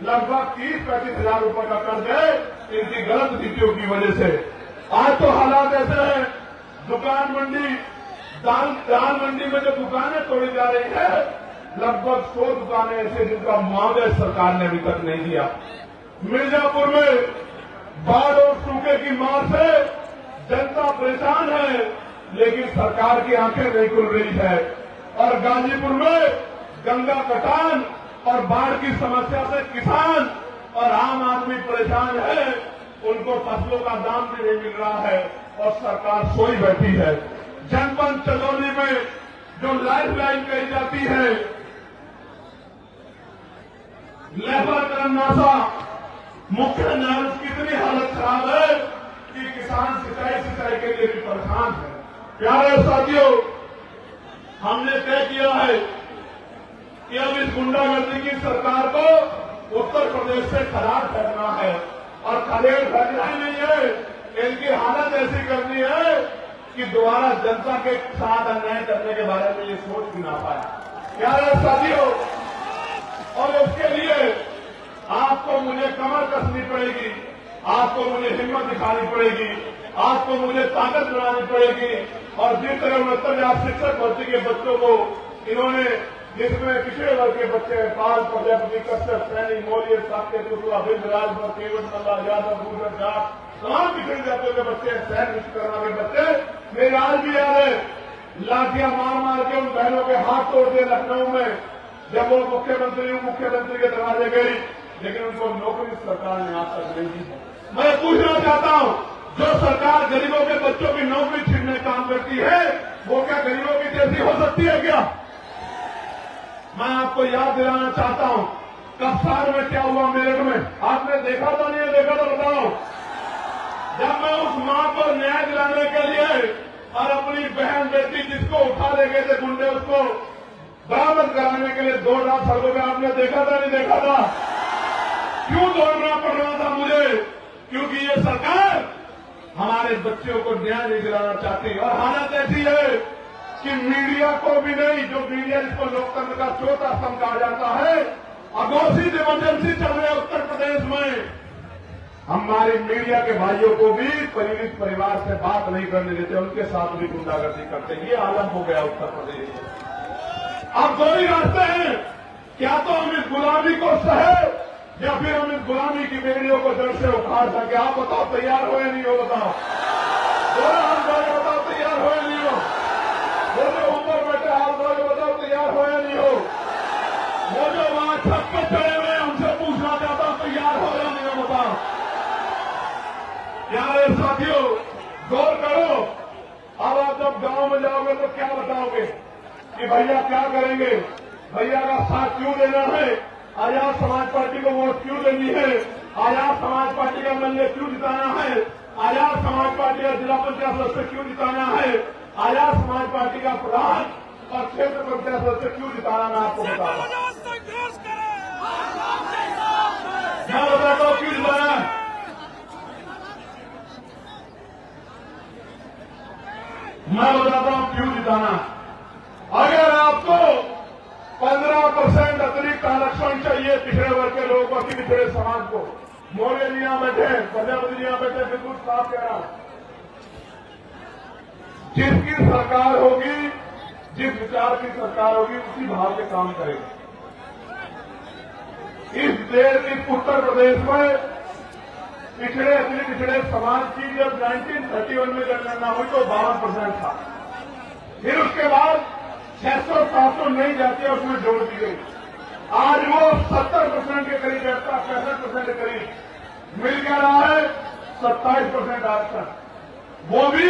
लगभग 30-35 हजार रुपए का कर्ज है इनकी गलत नीतियों की वजह से। आज तो हालात ऐसे हैं, दुकान मंडी, दाल मंडी में जो दुकानें तोड़ी जा रही है, लगभग 100 दुकानें ऐसे जिनका मुआवजा सरकार ने अभी तक नहीं दिया। मिर्जापुर में बाढ़ और सूखे की मार से जनता परेशान है लेकिन सरकार की आंखें नहीं खुल रही है। और गाजीपुर में गंगा कटान और बाढ़ की समस्या से किसान और आम आदमी परेशान है। उनको फसलों का दाम भी नहीं मिल रहा है और सरकार सोई बैठी है। जनपद चंदौली में जो लाइफ लाइन कही जाती है, लेबरनासा मुख्य न्यायालय की इतनी हालत खराब है कि किसान सिंचाई के लिए भी परेशान है। प्यारे साथियों, हमने तय किया है कि अब इस गुंडागर्दी की सरकार को उत्तर प्रदेश से खराब करना है और खदेड़ करना ही नहीं है, इनकी हालत ऐसी करनी है कि दोबारा जनता के साथ अन्याय करने के बारे में ये सोच भी ना पाए। प्यारे साथियों, और उसके लिए कसनी पड़ेगी, आपको मुझे हिम्मत दिखानी पड़ेगी, आपको मुझे ताकत बनानी पड़ेगी। और जिस तरह 69,000 शिक्षक भर्ती के बच्चों को इन्होंने, जिसमें पिछड़े वर्ग के बच्चे पाल, प्रजापति, कश्यप, सैनी, मौर्य, साकेत, शुक्ला, बिंद, राजभर, केवट, मल्ला, यादव, भूषण, जाट, तमाम पिछड़ी जातियों के बच्चे, सैन विश्वकर्मा के बच्चे, मेरे आज भी याद है, लाठियां मार मार के उन बहनों के हाथ तोड़ दिए लखनऊ में, जब वो मुख्यमंत्री के दरवाजे गई, लेकिन उनको नौकरी सरकार ने आज तक नहीं दी। मैं पूछना चाहता हूं, जो सरकार गरीबों के बच्चों की नौकरी छीनने का काम करती है, वो क्या गरीबों की जैसी हो सकती है क्या? मैं आपको याद दिलाना चाहता हूं, कप्तान में क्या हुआ मेरठ में, आपने देखा था नहीं देखा तो बताओ। जब मैं उस मां को न्याय दिलाने के लिए और अपनी बहन बेटी जिसको उठा ले गए थे गुंडे, उसको बरामद कराने के लिए दौड़ रहा सड़कों में, आपने देखा था नहीं देखा था? क्यों दौड़ना पड़ रहा था मुझे? क्योंकि ये सरकार हमारे बच्चों को न्याय नहीं दिलाना चाहती। और हालत ऐसी है कि मीडिया को भी नहीं, जो मीडिया जिसको लोकतंत्र का चौथा स्तंभ कहा जाता है, अघोषित इमरजेंसी चल रही है उत्तर प्रदेश में, हमारे मीडिया के भाइयों को भी पीड़ित परिवार से बात नहीं करने देते, उनके साथ भी गुंडागर्दी करते हैं। ये आलम हो गया उत्तर प्रदेश में। अब दो ही रास्ते हैं, क्या तो हम इस गुलामी को सहे या फिर हम इस गुलामी की बेड़ियों को जड़ से उखाड़ सके। आप बताओ तैयार हो या नहीं हो? बताओ, बोलो हम लोग, बताओ तैयार हो या नहीं हो? बोलो ऊपर बैठे हाथ लोग, बताओ तैयार हो या नहीं हो? वो जो वहां छत पर चढ़े हुए हमसे पूछना चाहता हूं, तैयार हो या नहीं हो? बताओ यार साथियों, गौर करो। अब आप जब गांव में जाओगे तो क्या बताओगे कि भैया क्या करेंगे, भैया का साथ क्यों देना है, आजाद समाज पार्टी को वोट क्यों देनी है, आजाद समाज पार्टी का एमएलए क्यों जिताना है, आजाद समाज पार्टी का जिला पंचायत सदस्य क्यों जिताना है, आजाद समाज पार्टी का प्रधान और क्षेत्र पंचायत सदस्य क्यों जिताना, मैं आपको बताऊंगा। मैं बताता हूं क्यों जिताना है। मैं बताता हूं क्यों जिताना। अगर आपको 15% अतिरिक्त आरक्षण चाहिए पिछड़े वर्ग के लोगों को, पिछड़े समाज को, मौर्य जी यहां बैठे, प्रजापति जी यहां बैठे, बिल्कुल साफ कह रहा हूं, जिसकी सरकार होगी, जिस विचार की सरकार होगी, उसी भाव से काम करेगी। इस उत्तर प्रदेश में पिछड़े अति पिछड़े समाज की जब 1931 में जनगणना हुई तो 52% था। फिर उसके बाद 600-700 नई जातियां उसमें जोड़ दी गई। आज वो 70% के करीब, 65% के करीब मिल क्या रहा है, 27% आरक्षण। वो भी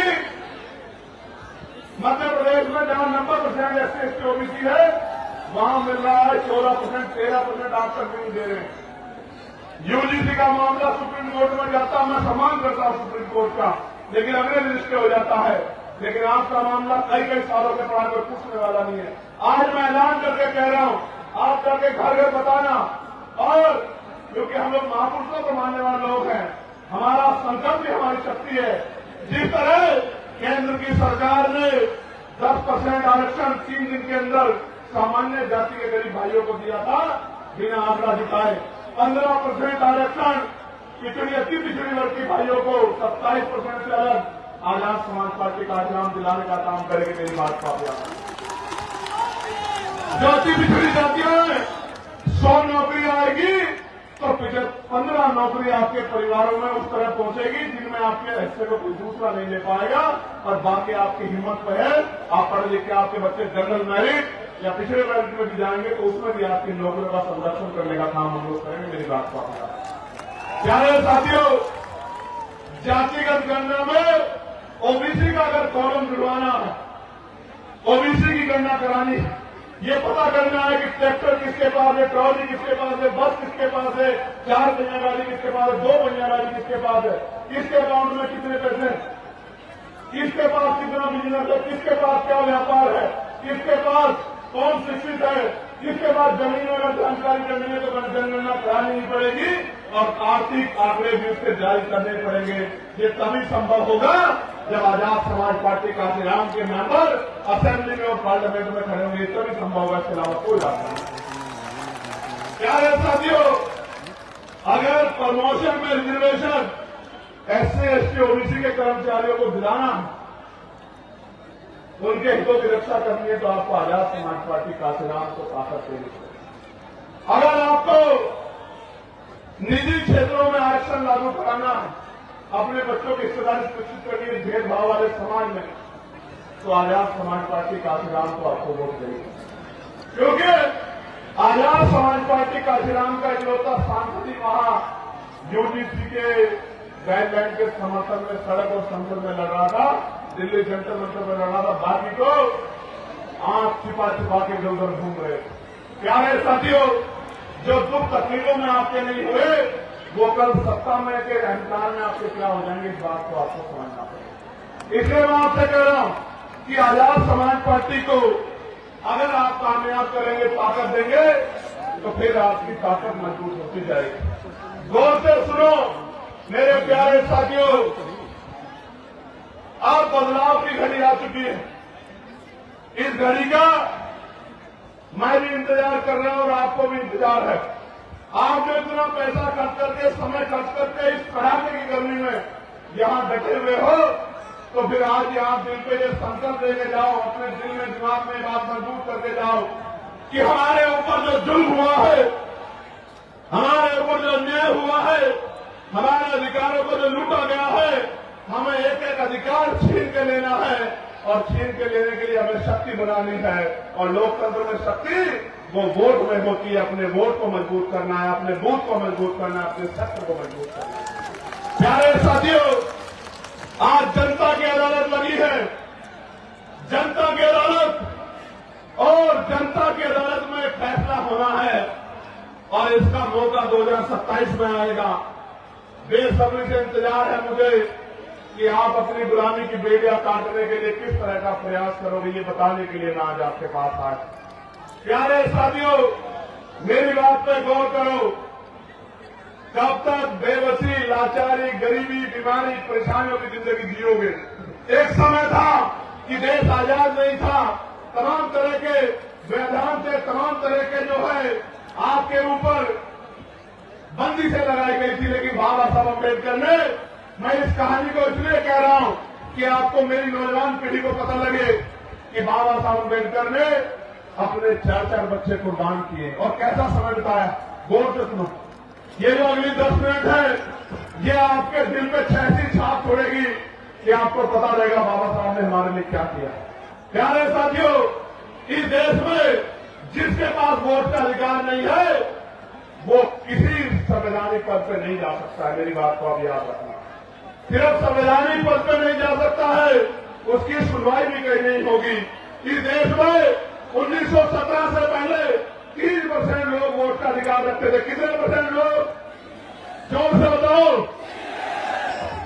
मध्य प्रदेश में जहां 90% SC/ST OBC है, वहां मिल रहा है 14%, 13% आरक्षण भी दे रहे हैं। यूजीसी का मामला सुप्रीम कोर्ट में जाता, मैं सम्मान करता हूं सुप्रीम कोर्ट का, लेकिन अगले रजिस्टर हो जाता है। लेकिन आपका मामला कई सालों के बाद में पूछने वाला नहीं है। आज मैं ऐलान करके कह रहा हूं, आप जाके घर घर बताना। और क्योंकि हम लोग महापुरुषों को मानने वाले लोग हैं, हमारा संकल्प ही हमारी शक्ति है। जिस तरह केंद्र की सरकार ने 10% आरक्षण 3 दिन के अंदर सामान्य जाति के गरीब भाइयों को दिया था बिना आंकड़ा दिखाए, 15% आरक्षण पिछड़ी अति पिछड़ी वर्ग की भाइयों को 27% से अलग आजाद समाज पार्टी का आराम दिलाने का काम करेगी। मेरी बात को आप याद, जो अति पिछड़ी जातियों में 100 नौकरी आएगी तो 15 नौकरी आपके परिवारों में उस तरह पहुंचेगी जिनमें आपके हिस्से को कोई दूसरा नहीं ले पाएगा। और बाकी आपकी हिम्मत पे है, आप पढ़े लिखे आपके बच्चे जनरल मेरिट या पिछड़े वर्ग में भी जाएंगे तो उसमें भी आपकी नौकरियों का संरक्षण करने का काम हम लोग करेंगे। मेरी बात को आप प्यारे साथियों, जातिगत गणना में ओबीसी का अगर कॉलम जुड़वाना है, ओबीसी की गणना करानी है, ये पता करना है कि ट्रैक्टर किसके पास है, ट्रॉली किसके पास है, बस किसके पास है, 4 पहिया गाड़ी किसके पास है, 2 पहिया गाड़ी किसके पास है, किसके अकाउंट में कितने पैसे, किसके पास कितना बिजनेस है, किसके पास क्या व्यापार है, किसके पास कौन शिक्षित है, किसके पास जमीन में जानकारी करनी है तो जनगणना करानी नहीं पड़ेगी और आर्थिक आंकड़े भी उसके जारी करने पड़ेंगे। ये तभी संभव होगा जब आजाद समाज पार्टी काशीराम के मेंबर असेंबली में और पार्लियामेंट में खड़े होंगे, तभी संभव होगा। इसके अलावा कोई रास्ता नहीं। प्यारे साथियों, अगर प्रमोशन में रिजर्वेशन SC, ST, OBC के कर्मचारियों को दिलाना है, उनके हितों की रक्षा करनी है, तो आपको आजाद समाज पार्टी काशीराम को ताकत देनी चाहिए। अगर आपको निजी क्षेत्रों में आरक्षण लागू कराना है, अपने बच्चों की हिस्सेदारी सुनिश्चित करनी है भेदभाव वाले समाज में, तो आजाद समाज पार्टी काशीराम को आपको वोट देनी है। क्योंकि आजाद समाज पार्टी काशीराम का इकलौता सांसद ही वहां यूजीसी के गाइडलाइन के समर्थन में सड़क और संसद में लड़ रहा था, दिल्ली जंतर मंतर में लड़ रहा था, बाकी तो आंख छिपा छिपा के इधर उधर घूम रहे। प्यारे साथियों, जो दुख तकलीफों में आपके नहीं हुए, वो कल सत्ता में के अहंकार में आपके क्या हो जाएंगे, इस बात को आपको समझना पड़ेगा। इसलिए मैं आपसे कह रहा हूं कि आजाद समाज पार्टी को अगर आप कामयाब करेंगे, ताकत देंगे, तो फिर आपकी ताकत मजबूत होती जाएगी। गौर से सुनो मेरे प्यारे साथियों, अब बदलाव की घड़ी आ चुकी है। इस घड़ी का मैं भी इंतजार कर रहा हूं और आपको भी इंतजार है। आप जो इतना पैसा खर्च करके, समय खर्च करके इस कड़ाके की गर्मी में यहां डटे हुए हो, तो फिर आज यहां दिल पे ये संकल्प लेके जाओ, अपने दिल में दिमाग में बात मजबूत करके जाओ कि हमारे ऊपर जो जुल्म हुआ है, हमारे ऊपर जो अन्याय हुआ है, हमारे अधिकारों को जो लूटा गया है, हमें एक एक अधिकार छीन के लेना है और छीन के लेने के लिए हमें शक्ति बनानी है। और लोकतंत्र में शक्ति वो वोट में होती है। अपने वोट को मजबूत करना है, अपने बूथ को मजबूत करना है, अपने शस्त्र को मजबूत करना है। प्यारे साथियों, आज जनता की अदालत लगी है। जनता की अदालत और जनता की अदालत में फैसला होना है और इसका मौका 2027 में आएगा। बेसब्री से इंतजार है मुझे कि आप अपनी गुलामी की बेड़ियां काटने के लिए किस तरह का प्रयास करोगे, ये बताने के लिए मैं आज आपके पास आया। प्यारे साथियों, मेरी बात पर गौर करो। कब तक बेबसी, लाचारी, गरीबी, बीमारी, परेशानियों की जिंदगी जियोगे? एक समय था कि देश आजाद नहीं था, तमाम तरह के व्यवधान थे, तमाम तरह के जो है आपके ऊपर बंदी से लगाई गई थी। लेकिन बाबा साहब अम्बेडकर ने, मैं इस कहानी को इसलिए कह रहा हूं कि आपको, मेरी नौजवान पीढ़ी को पता लगे कि बाबा साहब अम्बेडकर ने अपने 4 बच्चे कुर्बान किए और कैसा समय बिताया। गौर से सुनो, ये जो अगली 10 मिनट है, ये आपके दिल पे ऐसी छाप छोड़ेगी कि आपको पता रहेगा बाबा साहब ने हमारे लिए क्या किया। प्यारे साथियों, इस देश में जिसके पास वोट का अधिकार नहीं है, वो किसी संवैधानिक पद पे नहीं जा सकता है। मेरी बात को आप याद रखना। सिर्फ संवैधानिक पद पे नहीं जा सकता है, उसकी सुनवाई भी कहीं नहीं होगी। इस देश में 1917 से पहले 30% लोग वोट का अधिकार रखते थे। कितने परसेंट लोग? जोर से बताओ,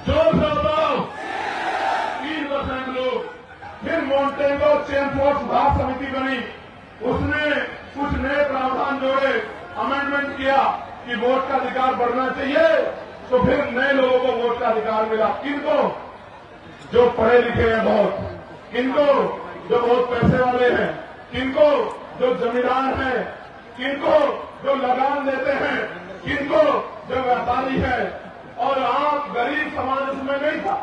जोर से बताओ। 3% लोग। फिर मॉन्टेगो चेमफोर्ड सुधार समिति बनी, उसने कुछ नए प्रावधान जोड़े, अमेंडमेंट किया कि वोट का अधिकार बढ़ना चाहिए, तो फिर नए लोगों को वोट का अधिकार मिला। किनको? जो पढ़े लिखे हैं बहुत, किनको? जो बहुत पैसे वाले हैं, किनको? जो जमींदार हैं, किनको? जो लगान देते हैं, किनको? जो व्यापारी है। और आप गरीब समाज उसमें नहीं था।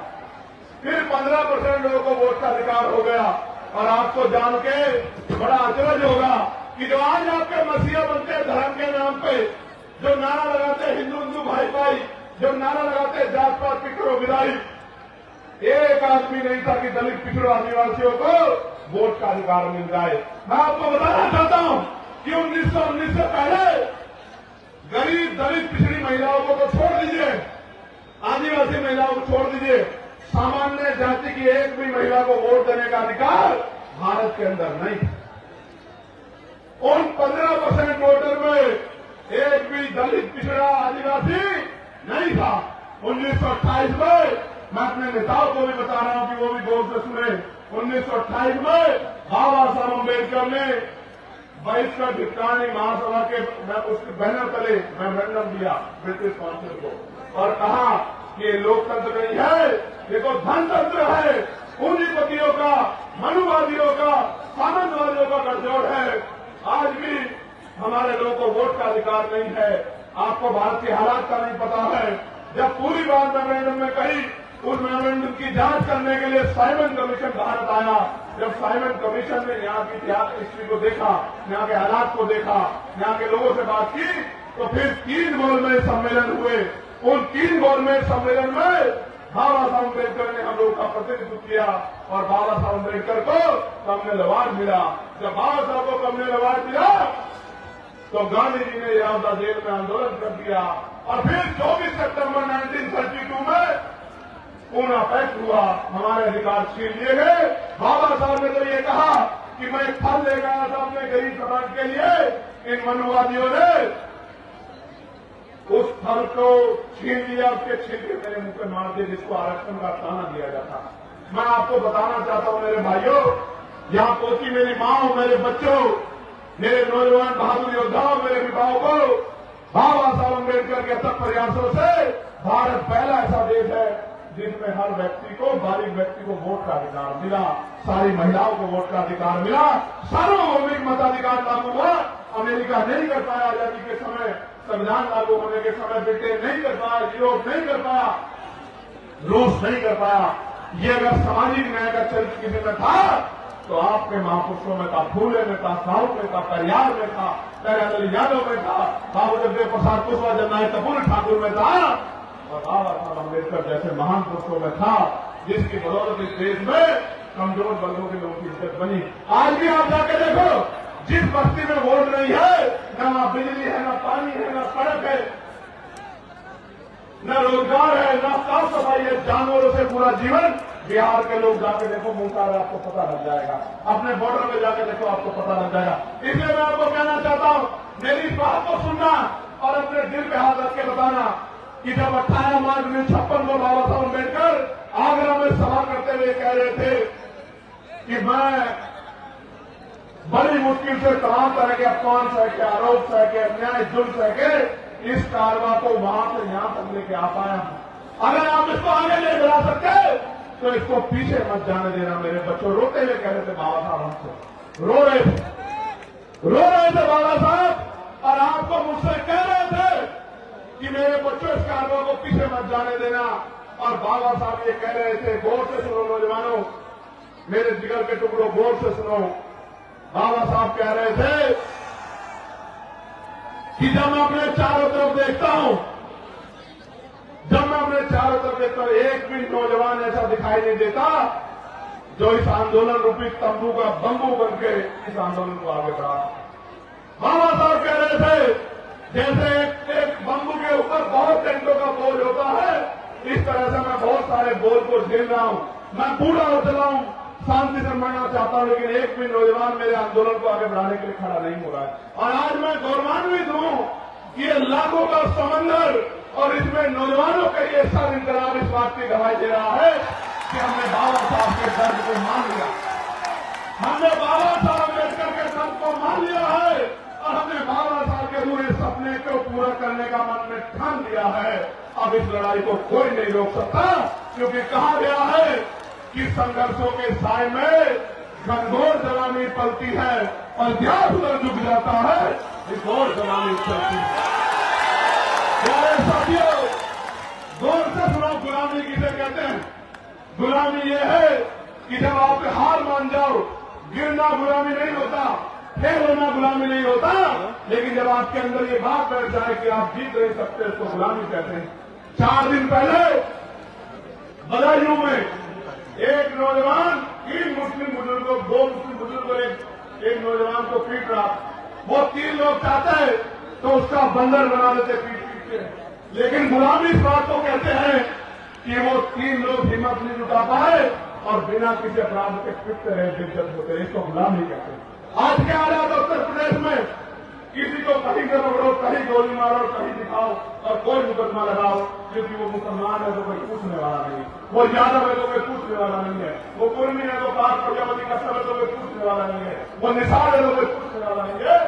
फिर 15% लोगों को वोट का अधिकार हो गया। और आपको जान के बड़ा अचरज होगा कि जो आज आपके मसीहा बनते हैं धर्म के नाम पे, जो नारा लगाते हैं हिंदू हिंदू भाई भाई, जो नारा लगाते हैं जात पात पिछड़ो विदाई, एक आदमी नहीं था कि दलित पिछड़ो आदिवासियों को वोट का अधिकार मिल जाए। मैं आपको बताना चाहता हूं कि 1919 से पहले गरीब दलित पिछड़ी महिलाओं को तो छोड़ दीजिए, आदिवासी महिलाओं को छोड़ दीजिए, सामान्य जाति की एक भी महिला को वोट देने का अधिकार भारत के अंदर नहीं था। उन 15% वोटर में एक भी दलित पिछड़ा आदिवासी नहीं था। 1928 में, मैं अपने नेताओं को भी बता रहा हूं कि वो भी गौर से सुने, 1928 में बाबा साहब अम्बेडकर ने बहिष्कृत भिक्षाणी महासभा के उसके बैनर तले मेमोरेंडम दिया ब्रिटिश काउंसिल को और कहा कि ये लोकतंत्र नहीं है, देखो धनतंत्र है, पूंजीपतियों का, मनुवादियों का, सामंतवादियों का गठजोड़ है। आज भी हमारे लोगों को वोट का अधिकार नहीं है। आपको भारत के हालात का नहीं पता है। जब पूरी बात मेमोरेंडम में कही, उस मेमोरेंडम की जांच करने के लिए साइमन कमीशन भारत आया। जब साइमन कमीशन ने यहाँ की इतिहास हिस्ट्री को देखा, यहाँ के हालात को देखा, यहाँ के लोगों से बात की, तो फिर 3 गोलमेज सम्मेलन हुए। उन 3 गोलमेज सम्मेलन में बाबा साहब अम्बेडकर ने हम लोग का प्रतिनिधित्व किया और बाबा साहब अम्बेडकर को कम्युनल अवार्ड मिला। जब बाबा साहब को कम्युनल अवार्ड मिला तो गांधी जी ने यहां जेल में आंदोलन कर दिया और फिर 24 सितंबर 1932 में पूना पैक्ट हुआ, हमारे अधिकार छीन लिए गए। बाबा साहब ने तो ये कहा कि मैं एक फल लेकर आया था अपने गरीब समाज के लिए। इन मनुवादियों ने उस फल को छीन लिया, उसके छिलके मेरे मुंह पे मार दिए, जिसको आरक्षण का ताना दिया जाता। मैं आपको बताना चाहता हूं मेरे भाइयों, यहाँ पोती मेरी माँ, मेरे बच्चों, मेरे नौजवान बहादुर योद्धाओं, मेरे विभागों को बाबा साहब अम्बेडकर के अथक प्रयासों से भारत पहला ऐसा देश है जिसमें हर व्यक्ति को, बारीक व्यक्ति को वोट का अधिकार मिला, सारी महिलाओं को वोट का अधिकार मिला, सार्वभौमिक मताधिकार लागू हुआ। अमेरिका नहीं कर पाया आजादी के समय, संविधान लागू होने के समय ब्रिटेन नहीं कर पाया, यूरोप नहीं कर पाया, रूस नहीं कर पाया। ये अगर सामाजिक न्याय का चरित्र किसी में था तो आपके महापुरुषों में था, फूले में था, साहू में था, परियार में था, दयानंद यादव में था, बाबू जगदेव प्रसाद कुशवाहा, जननायक कपूर ठाकुर में था और बाबा साहब अम्बेडकर जैसे महान पुरुषों में था, जिसकी बदौलत इस देश में कमजोर वर्गों के लोगों की इज्जत बनी। आज भी आप जाके देखो, जिस बस्ती में वोट नहीं है, न वहां बिजली है, न पानी है, न सड़क है, न रोजगार है, न साफ सफाई है, जानवरों से पूरा जीवन। बिहार के लोग जाके देखो मुंगतार, आपको पता लग जाएगा। अपने बॉर्डर में जाके देखो, आपको पता लग जाएगा। इसलिए मैं आपको कहना चाहता हूं, मेरी इस बात को सुनना और अपने दिल पे हाथ रख के बताना कि जब 18 मार्च 1956 को बाबा साहब अम्बेडकर आगरा में सभा करते हुए कह रहे थे कि मैं बड़ी मुश्किल से तमाम तरह के अपमान सह के, आरोप सह के, अन्याय जुल्म सह के इस कारवा को वहां से यहां तक लेके आ पाया हूं। अगर आप इसको आगे ले जा सकते तो इसको पीछे मत जाने देना। मेरे बच्चों रोते हुए कह रहे थे बाबा साहब, हमसे रो रहे थे बाबा साहब, और आपको मुझसे कह रहे थे कि मेरे बच्चों इस कारवा को पीछे मत जाने देना। और बाबा साहब ये कह रहे थे, गौर से सुनो नौजवानों, मेरे जिगर के टुकड़ों, गौर से सुनो। बाबा साहब कह रहे थे कि जब मैं अपने चारों तरफ देखता हूं, एक भी नौजवान ऐसा दिखाई नहीं देता जो इस आंदोलन रूपी तंबू का बंबू बन के इस आंदोलन को आगे बढ़ा। बाबा साहब कह रहे थे, जैसे एक बंबू के ऊपर बहुत टेंटों का बोझ होता है, इस तरह से मैं बहुत सारे बोझ को झेल रहा हूं। मैं बूढ़ा हो चला हूं, शांति से मरना चाहता हूं, लेकिन एक भी नौजवान मेरे आंदोलन को आगे बढ़ाने के लिए खड़ा नहीं हो रहा है। और आज मैं गौरवान्वित हूं कि ये लाखों का समंदर और इसमें नौजवानों का ये सब इंकलाब इस बात की गवाही दे रहा है कि हमने बाबा साहब के दर्द को मान लिया, हमने बाबा साहब अम्बेडकर के दर्द को मान लिया है और हमने बाबा साहब के पूरे सपने को पूरा करने का मन में ठान लिया है। अब इस लड़ाई को कोई नहीं रोक सकता, क्योंकि कहा गया है कि संघर्षों के साय में घनघोर जवानी पलती है और ध्यान उधर झुक जाता है, इस घोर जवानी चलती है। प्यारे साथियों, गौर से सुनो, गुलामी किसे कहते हैं? गुलामी ये है कि जब आप हार मान जाओ, गिरना गुलामी नहीं होता, फेल होना गुलामी नहीं होता, लेकिन जब आपके अंदर ये बात बैठ जाए कि आप जीत नहीं सकते, इसको गुलामी कहते हैं। 4 दिन पहले बदायूं में एक नौजवान 3 मुस्लिम बुजुर्गों, 2 मुस्लिम बुजुर्गों एक नौजवान को पीट रहा। वो 3 लोग चाहते हैं तो उसका बंदर बना देते पीट पीट के, लेकिन गुलामी इस बात को कहते हैं कि वो 3 लोग हिम्मत नहीं जुटा पाए और बिना किसी अपराध के पिटते रहे, बेइज्जत होते रहे, इसको गुलामी कहते हैं। आज के हालात उत्तर प्रदेश में किसी को कहीं से पकड़ो, कहीं गोली मारो, कहीं दिखाओ और कोई मुकदमा लगाओ, क्योंकि वो मुसलमान है तो कोई पूछने वाला नहीं, वो यादव है तो कोई पूछने वाला नहीं है, वो कुर्मी है तो पाक प्रजापति का सब है तो कोई पूछने वाला नहीं है, वो निसार है तो कोई पूछने वाला नहीं है,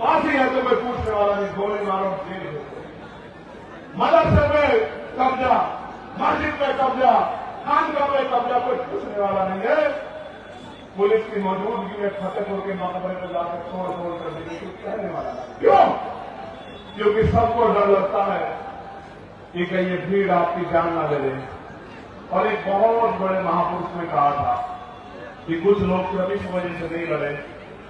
फांसी है तो कोई पूछने वाला नहीं, गोली मारो जेल हो। मदरसे में कब्जा, मस्जिद में कब्जा, खानका में कब्जा, कोई पूछने वाला नहीं है। पुलिस की मौजूदगी में फतेहपुर के मकबरे में जाकर तोड़ कर देने की कहने वाला, क्यों? क्योंकि सबको डर लगता है कि कहीं ये भीड़ आपकी जान ना ले ले। और एक बहुत बड़े महापुरुष ने कहा था कि कुछ लोग कभी इस वजह से नहीं लड़े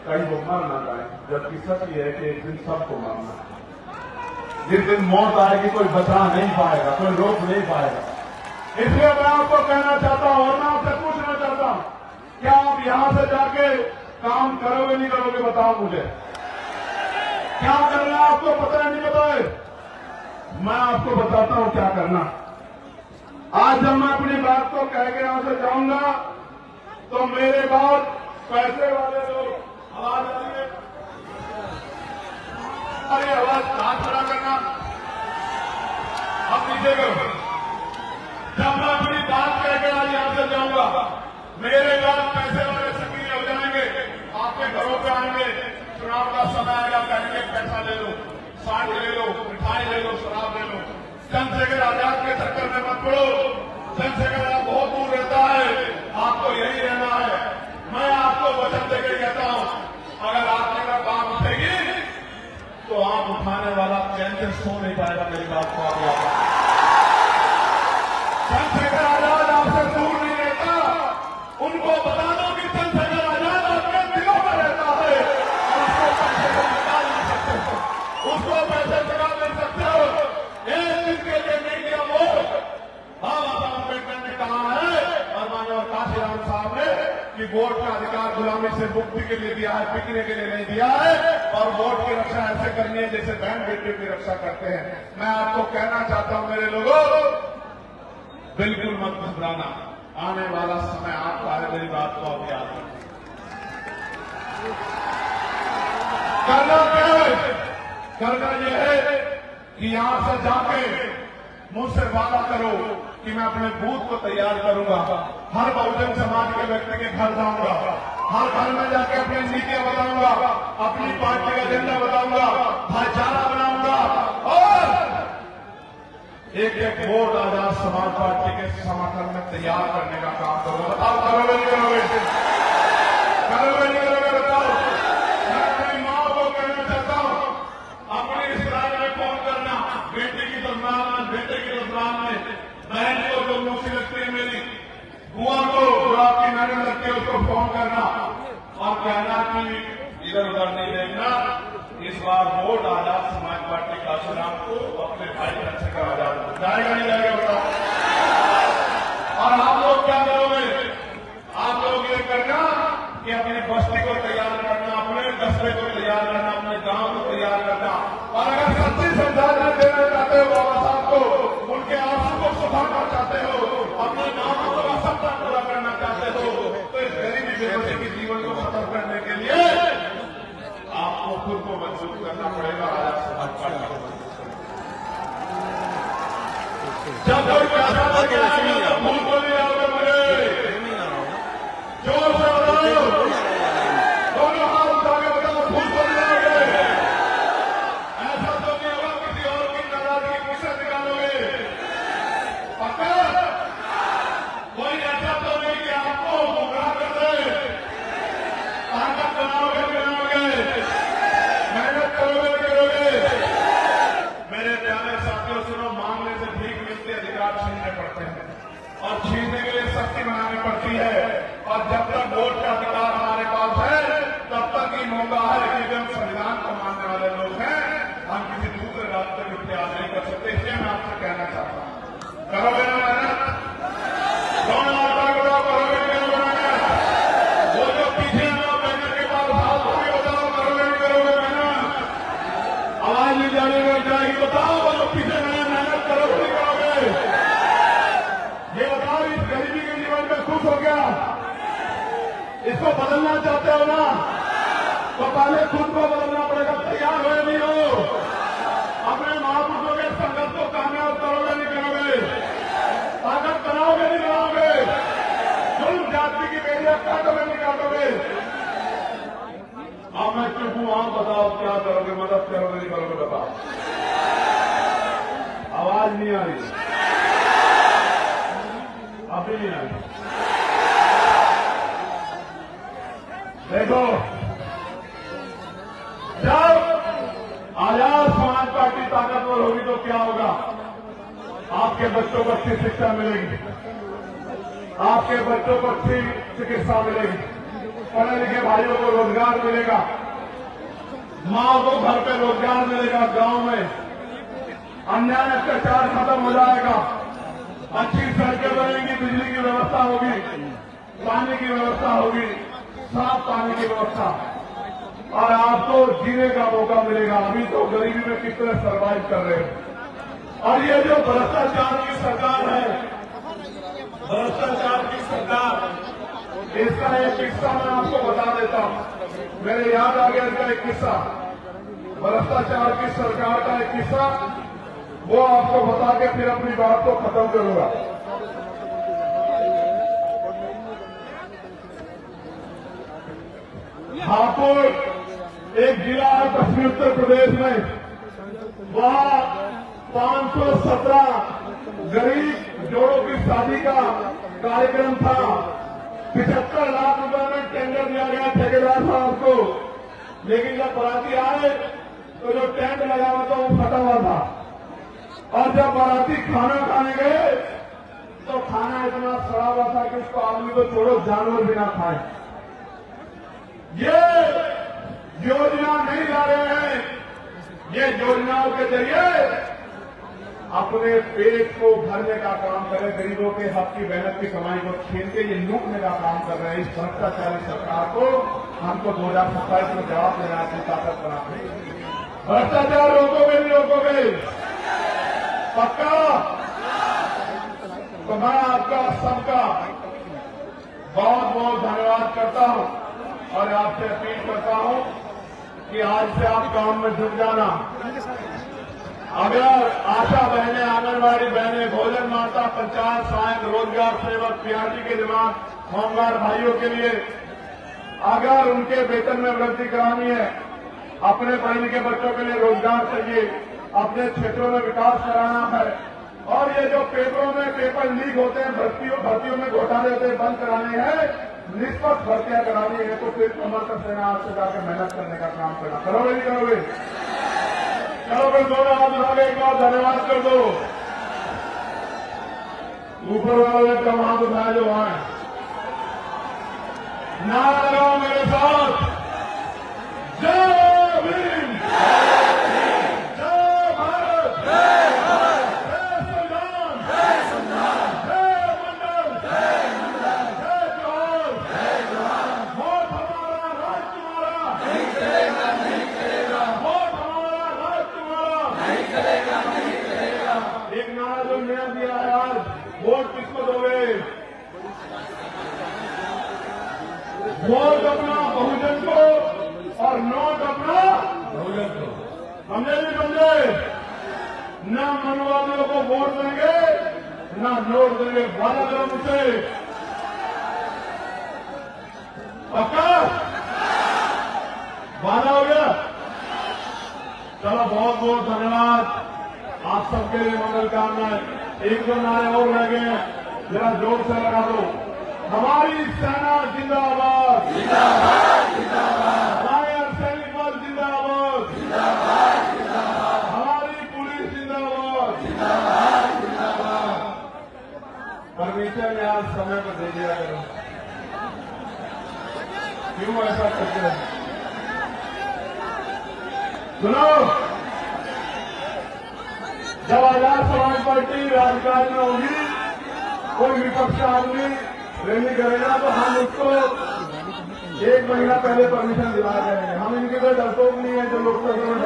कहीं वो मर ना जाए, जबकि सच ये है कि एक दिन सबको मरना है। जिस दिन मौत आएगी कोई बचा नहीं पाएगा, कोई रोक नहीं पाएगा। इसलिए मैं आपको कहना चाहता हूं और मैं आपसे पूछना चाहता हूं, क्या आप यहां से जाके काम करोगे नहीं करोगे? बताओ मुझे, क्या करना है आपको पता है नहीं पता है? मैं आपको बताता हूं क्या करना। आज जब मैं अपनी बात को कह के यहां से जाऊंगा तो मेरे बाद पैसे वाले लोग आवाज आ रही है, अरे आवाज हाथ खड़ा करना, अब नीचे करो। जब मैं अपनी बात कह के आज यहां से जाऊंगा मेरे बाद पैसे वाले सक्रिय हो जाएंगे, आपके घरों पे आएंगे, चुनाव का समय आएगा, कहेंगे पैसा ले लो, साठ ले लो, मिठाई ले लो, शराब ले लो। चंद्रशेखर आजाद के चक्कर में मत पड़ो, चंद्रशेखर आजाद बहुत दूर रहता है, आपको यही रहना है। मैं आपको वचन देकर कहता हूं, अगर आप मेरा काम उठेगी तो आप उठाने वाला चैन से सो नहीं पाएगा। मेरी बात को आगे आता, चंद्रशेखर आजाद आपसे दूर नहीं रहता। उनको बता दो कि चंद्रशेखर आजाद आपके दिलों में रहता है और उसको पैसे से निकाल नहीं सकते हो, उसको पैसे निकाल नहीं सकते हो। एक दिन के लिए नहीं दिया वोट। बाबा अम्बेडकर ने कहा है और मानव काशीराम साहब ने कि वोट का अधिकार गुलामी से मुक्ति के लिए दिया है, बिकने के लिए नहीं दिया है। और वोट की रक्षा ऐसे करनी है जैसे बहन बेटियों की रक्षा करते हैं। मैं आपको कहना चाहता हूं मेरे लोगों, बिल्कुल मत घबराना, आने वाला समय आपका है। मेरी बात को आप याद रखें। करना क्या है? करना यह है कि यहां से जाके मुझसे वादा करो कि मैं अपने बूथ को तैयार करूंगा, हर बहुजन समाज के व्यक्ति के घर जाऊंगा, हर घर में जाके अपनी नीतियां बताऊंगा, अपनी पार्टी का एजेंडा बताऊंगा, भाईचारा बनाऊंगा और एक एक वोट आजाद समाज पार्टी के समर्थन में तैयार करने का काम करूंगा। बताओ करोगे नहीं करोगे? करोगे नहीं करोगे? बताओ। मैं अपनी मां को कहना चाहता हूं, अपनी इस राज में फोन करना, बेटी की ससुराल में, बेटे की ससुराल में, बहन को जो मुझसे लगती है मेरी, बुआ को जो आपकी नजर लगती है उसको फोन करना और कहना कि इधर उधर नहीं देखना, इस बार वोट आजाद समाज पार्टी काशीराम को अपने भाई चंद्रशेखर आजाद को जाएगा नहीं जाएगा? बताओ। और आप लोग क्या करोगे? आप लोग ये करना कि अपनी बस्ती को तैयार करना, अपने कस्बे को तैयार करना, अपने गांव को तैयार करना। और अगर सच्ची श्रद्धांजलि देना चाहते हो बाबा साहब को, उनके आंसू को सुधारना चाहते हो, अपने गांव का सपना पूरा करना चाहते हो, तो इस गरीबी बेबसी के जीवन को खत्म करने के लिए आपको खुद को मजबूत करना पड़ेगा। आजाद समाज पार्टी जब कोई पैसा लेके आएगा तो भूल को नहीं आओगे मुझे, जोर से बताओ, दोनों हाथ उठा के बताओ, भूल को नहीं आओगे। ऐसा तो नहीं होगा किसी और की नाराजगी मुझसे निकालोगे? पक्का? कोई ऐसा तो नहीं कि आपको गुमराह कर दे? ताकत बनाओगे बनाओगे, मेहनत करोगे करोगे। मेरे प्यारे साथियों सुनो, मांगने से भीख मिलती, अधिकार छीनने पड़ते हैं और छीनने के लिए शक्ति बनानी पड़ती है। और जब तक वोट का अधिकार हमारे पास है तब तक ही मौका है कि हम संविधान को मानने वाले लोग हैं, हम किसी दूसरे रास्ते को इख्तियार नहीं कर सकते। इसलिए मैं आपसे कहना चाहता हूं, करोगे ना मेहनत? कौन आता है बताओ, करोगे नहीं करोगे मेहनत? वो जो पीछे लोग बैठने के बाद हाथ धोके बताओ, करोगे नहीं करोगे मेहनत? आवाज नहीं जाने लग जाएगी, बताओ वो जो पीछे मेहनत करोगे नहीं करोगे? ये बताओ, इस गरीबी के जीवन में खुश हो गया? इसको बदलना चाहते हो ना? तो पहले खुद को बदलना पड़ेगा। तैयार हो नहीं हो? अपने महापुरुषों के संघर्ष को कामयाब करोगे नहीं करोगे? ताकत बनाओगे नहीं बनाओगे? जुल्म जाति की बेड़ियां काटोगे नहीं काटोगे? अब मैं चुप हूं, आप बताओ क्या करोगे? मदद करोगे नहीं करोगे? बताओ। आवाज नहीं आ रही, अभी नहीं आ रही। देखो, जब आजाद समाज पार्टी आपके बच्चों को अच्छी शिक्षा मिलेगी, आपके बच्चों को अच्छी चिकित्सा मिलेगी, पढ़े लिखे भाइयों को रोजगार मिलेगा, माँ को घर पे रोजगार मिलेगा, गांव में अन्याय अत्याचार खत्म हो जाएगा, अच्छी सड़कें बनेंगी, बिजली की व्यवस्था होगी, पानी की व्यवस्था होगी, साफ पानी की व्यवस्था, और आपको जीने का मौका मिलेगा। अभी तो गरीबी में कितने सर्वाइव कर रहे हैं। और ये जो भ्रष्टाचार की सरकार है, भ्रष्टाचार की सरकार, इसका एक किस्सा मैं आपको बता देता हूं। मेरे याद आ गया इसका एक किस्सा, भ्रष्टाचार की सरकार का एक किस्सा, वो आपको बता के फिर अपनी बात को खत्म करूंगा। हापुड़ एक जिला है पश्चिमी उत्तर प्रदेश में, वहां 517 गरीब जोड़ों की शादी का कार्यक्रम था। 75 लाख रुपए में टेंडर दिया गया ठेकेदार साहब को, लेकिन जब बाराती आए तो जो टेंट लगा हुआ था वो फटा हुआ था, और जब बाराती खाना खाने गए तो खाना इतना सड़ा हुआ था कि उसको आदमी को छोड़ो जानवर भी ना खाए। ये योजना नहीं ला रहे हैं, ये योजनाओं के जरिए अपने पेट को भरने का काम कर रहे, गरीबों के हक की मेहनत की कमाई को छीन के ये लूटने का काम कर रहे हैं। इस भ्रष्टाचारी सरकार को हमको 2027 में जवाब देना है, अपनी ताकत बनाते। भ्रष्टाचार रोकोगे नहीं रोकोगे? पक्का? तो मैं आपका सबका बहुत बहुत धन्यवाद करता हूं और आपसे अपील करता हूं कि आज से आप काम में जुट जाना। अगर आशा बहनें, आंगनबाड़ी बहनें, भोजन माता, पंचायत सहायक, रोजगार सेवक, पीआरटी के जवान, होमगार्ड भाइयों के लिए अगर उनके वेतन में वृद्धि करानी है, अपने पढ़े लिखे बच्चों के लिए रोजगार चाहिए, अपने क्षेत्रों में विकास कराना है, और ये जो पेपरों में पेपर लीक होते हैं, भर्तियों में घोटाले होते हैं, बंद कराने हैं, निष्पक्ष भर्तियां करानी है, तो फिर कमर कर देना, आपसे जाकर मेहनत करने का काम करना। करोगे नहीं करोगे? चलो फिर दोनों हाथ उठा के एक बार धन्यवाद कर दो। ऊपर वालों ने कम हाथ उठाया जो वहां है। नारा लगाओ मेरे साथ, जय भीम, जय भारत, जय संविधान, जय मंडल, जय जोहर, वोट हमारा, राज तुम्हारा, वोट हमारा, राज तुम्हारा। एक नारा जो नया दिया है आज, वोट किसको दोगे? वोट अपना बहुजन को और नोट अपना बहुजन को। समझे नहीं समझे? न मनवादियों को वोट देंगे, न नोट देंगे। वादा करो मुझसे, पक्का? वादा हो गया? चलो बहुत बहुत धन्यवाद आप सबके लिए, मंगल कामनाएं। एक दो नारे और रह गए, जरा जोर से लगा दो। हमारी सेना जिंदाबाद, जिंदाबाद, जिंदाबाद। हमारे अर्धसैनिक बल जिंदाबाद, जिंदाबाद, जिंदाबाद। हमारी पुलिस जिंदाबाद, जिंदाबाद, जिंदाबाद। परमिशन में आज समय पर दे दिया करो, क्यों ऐसा करते हैं? सुनो, जब आजाद समाज पार्टी राजकाज में होगी, कोई विपक्ष आदमी रैली करेगा तो हम उसको 1 महीना पहले परमिशन दिला देंगे। हम इनके तो डरपोक नहीं है जो लोकतंत्र में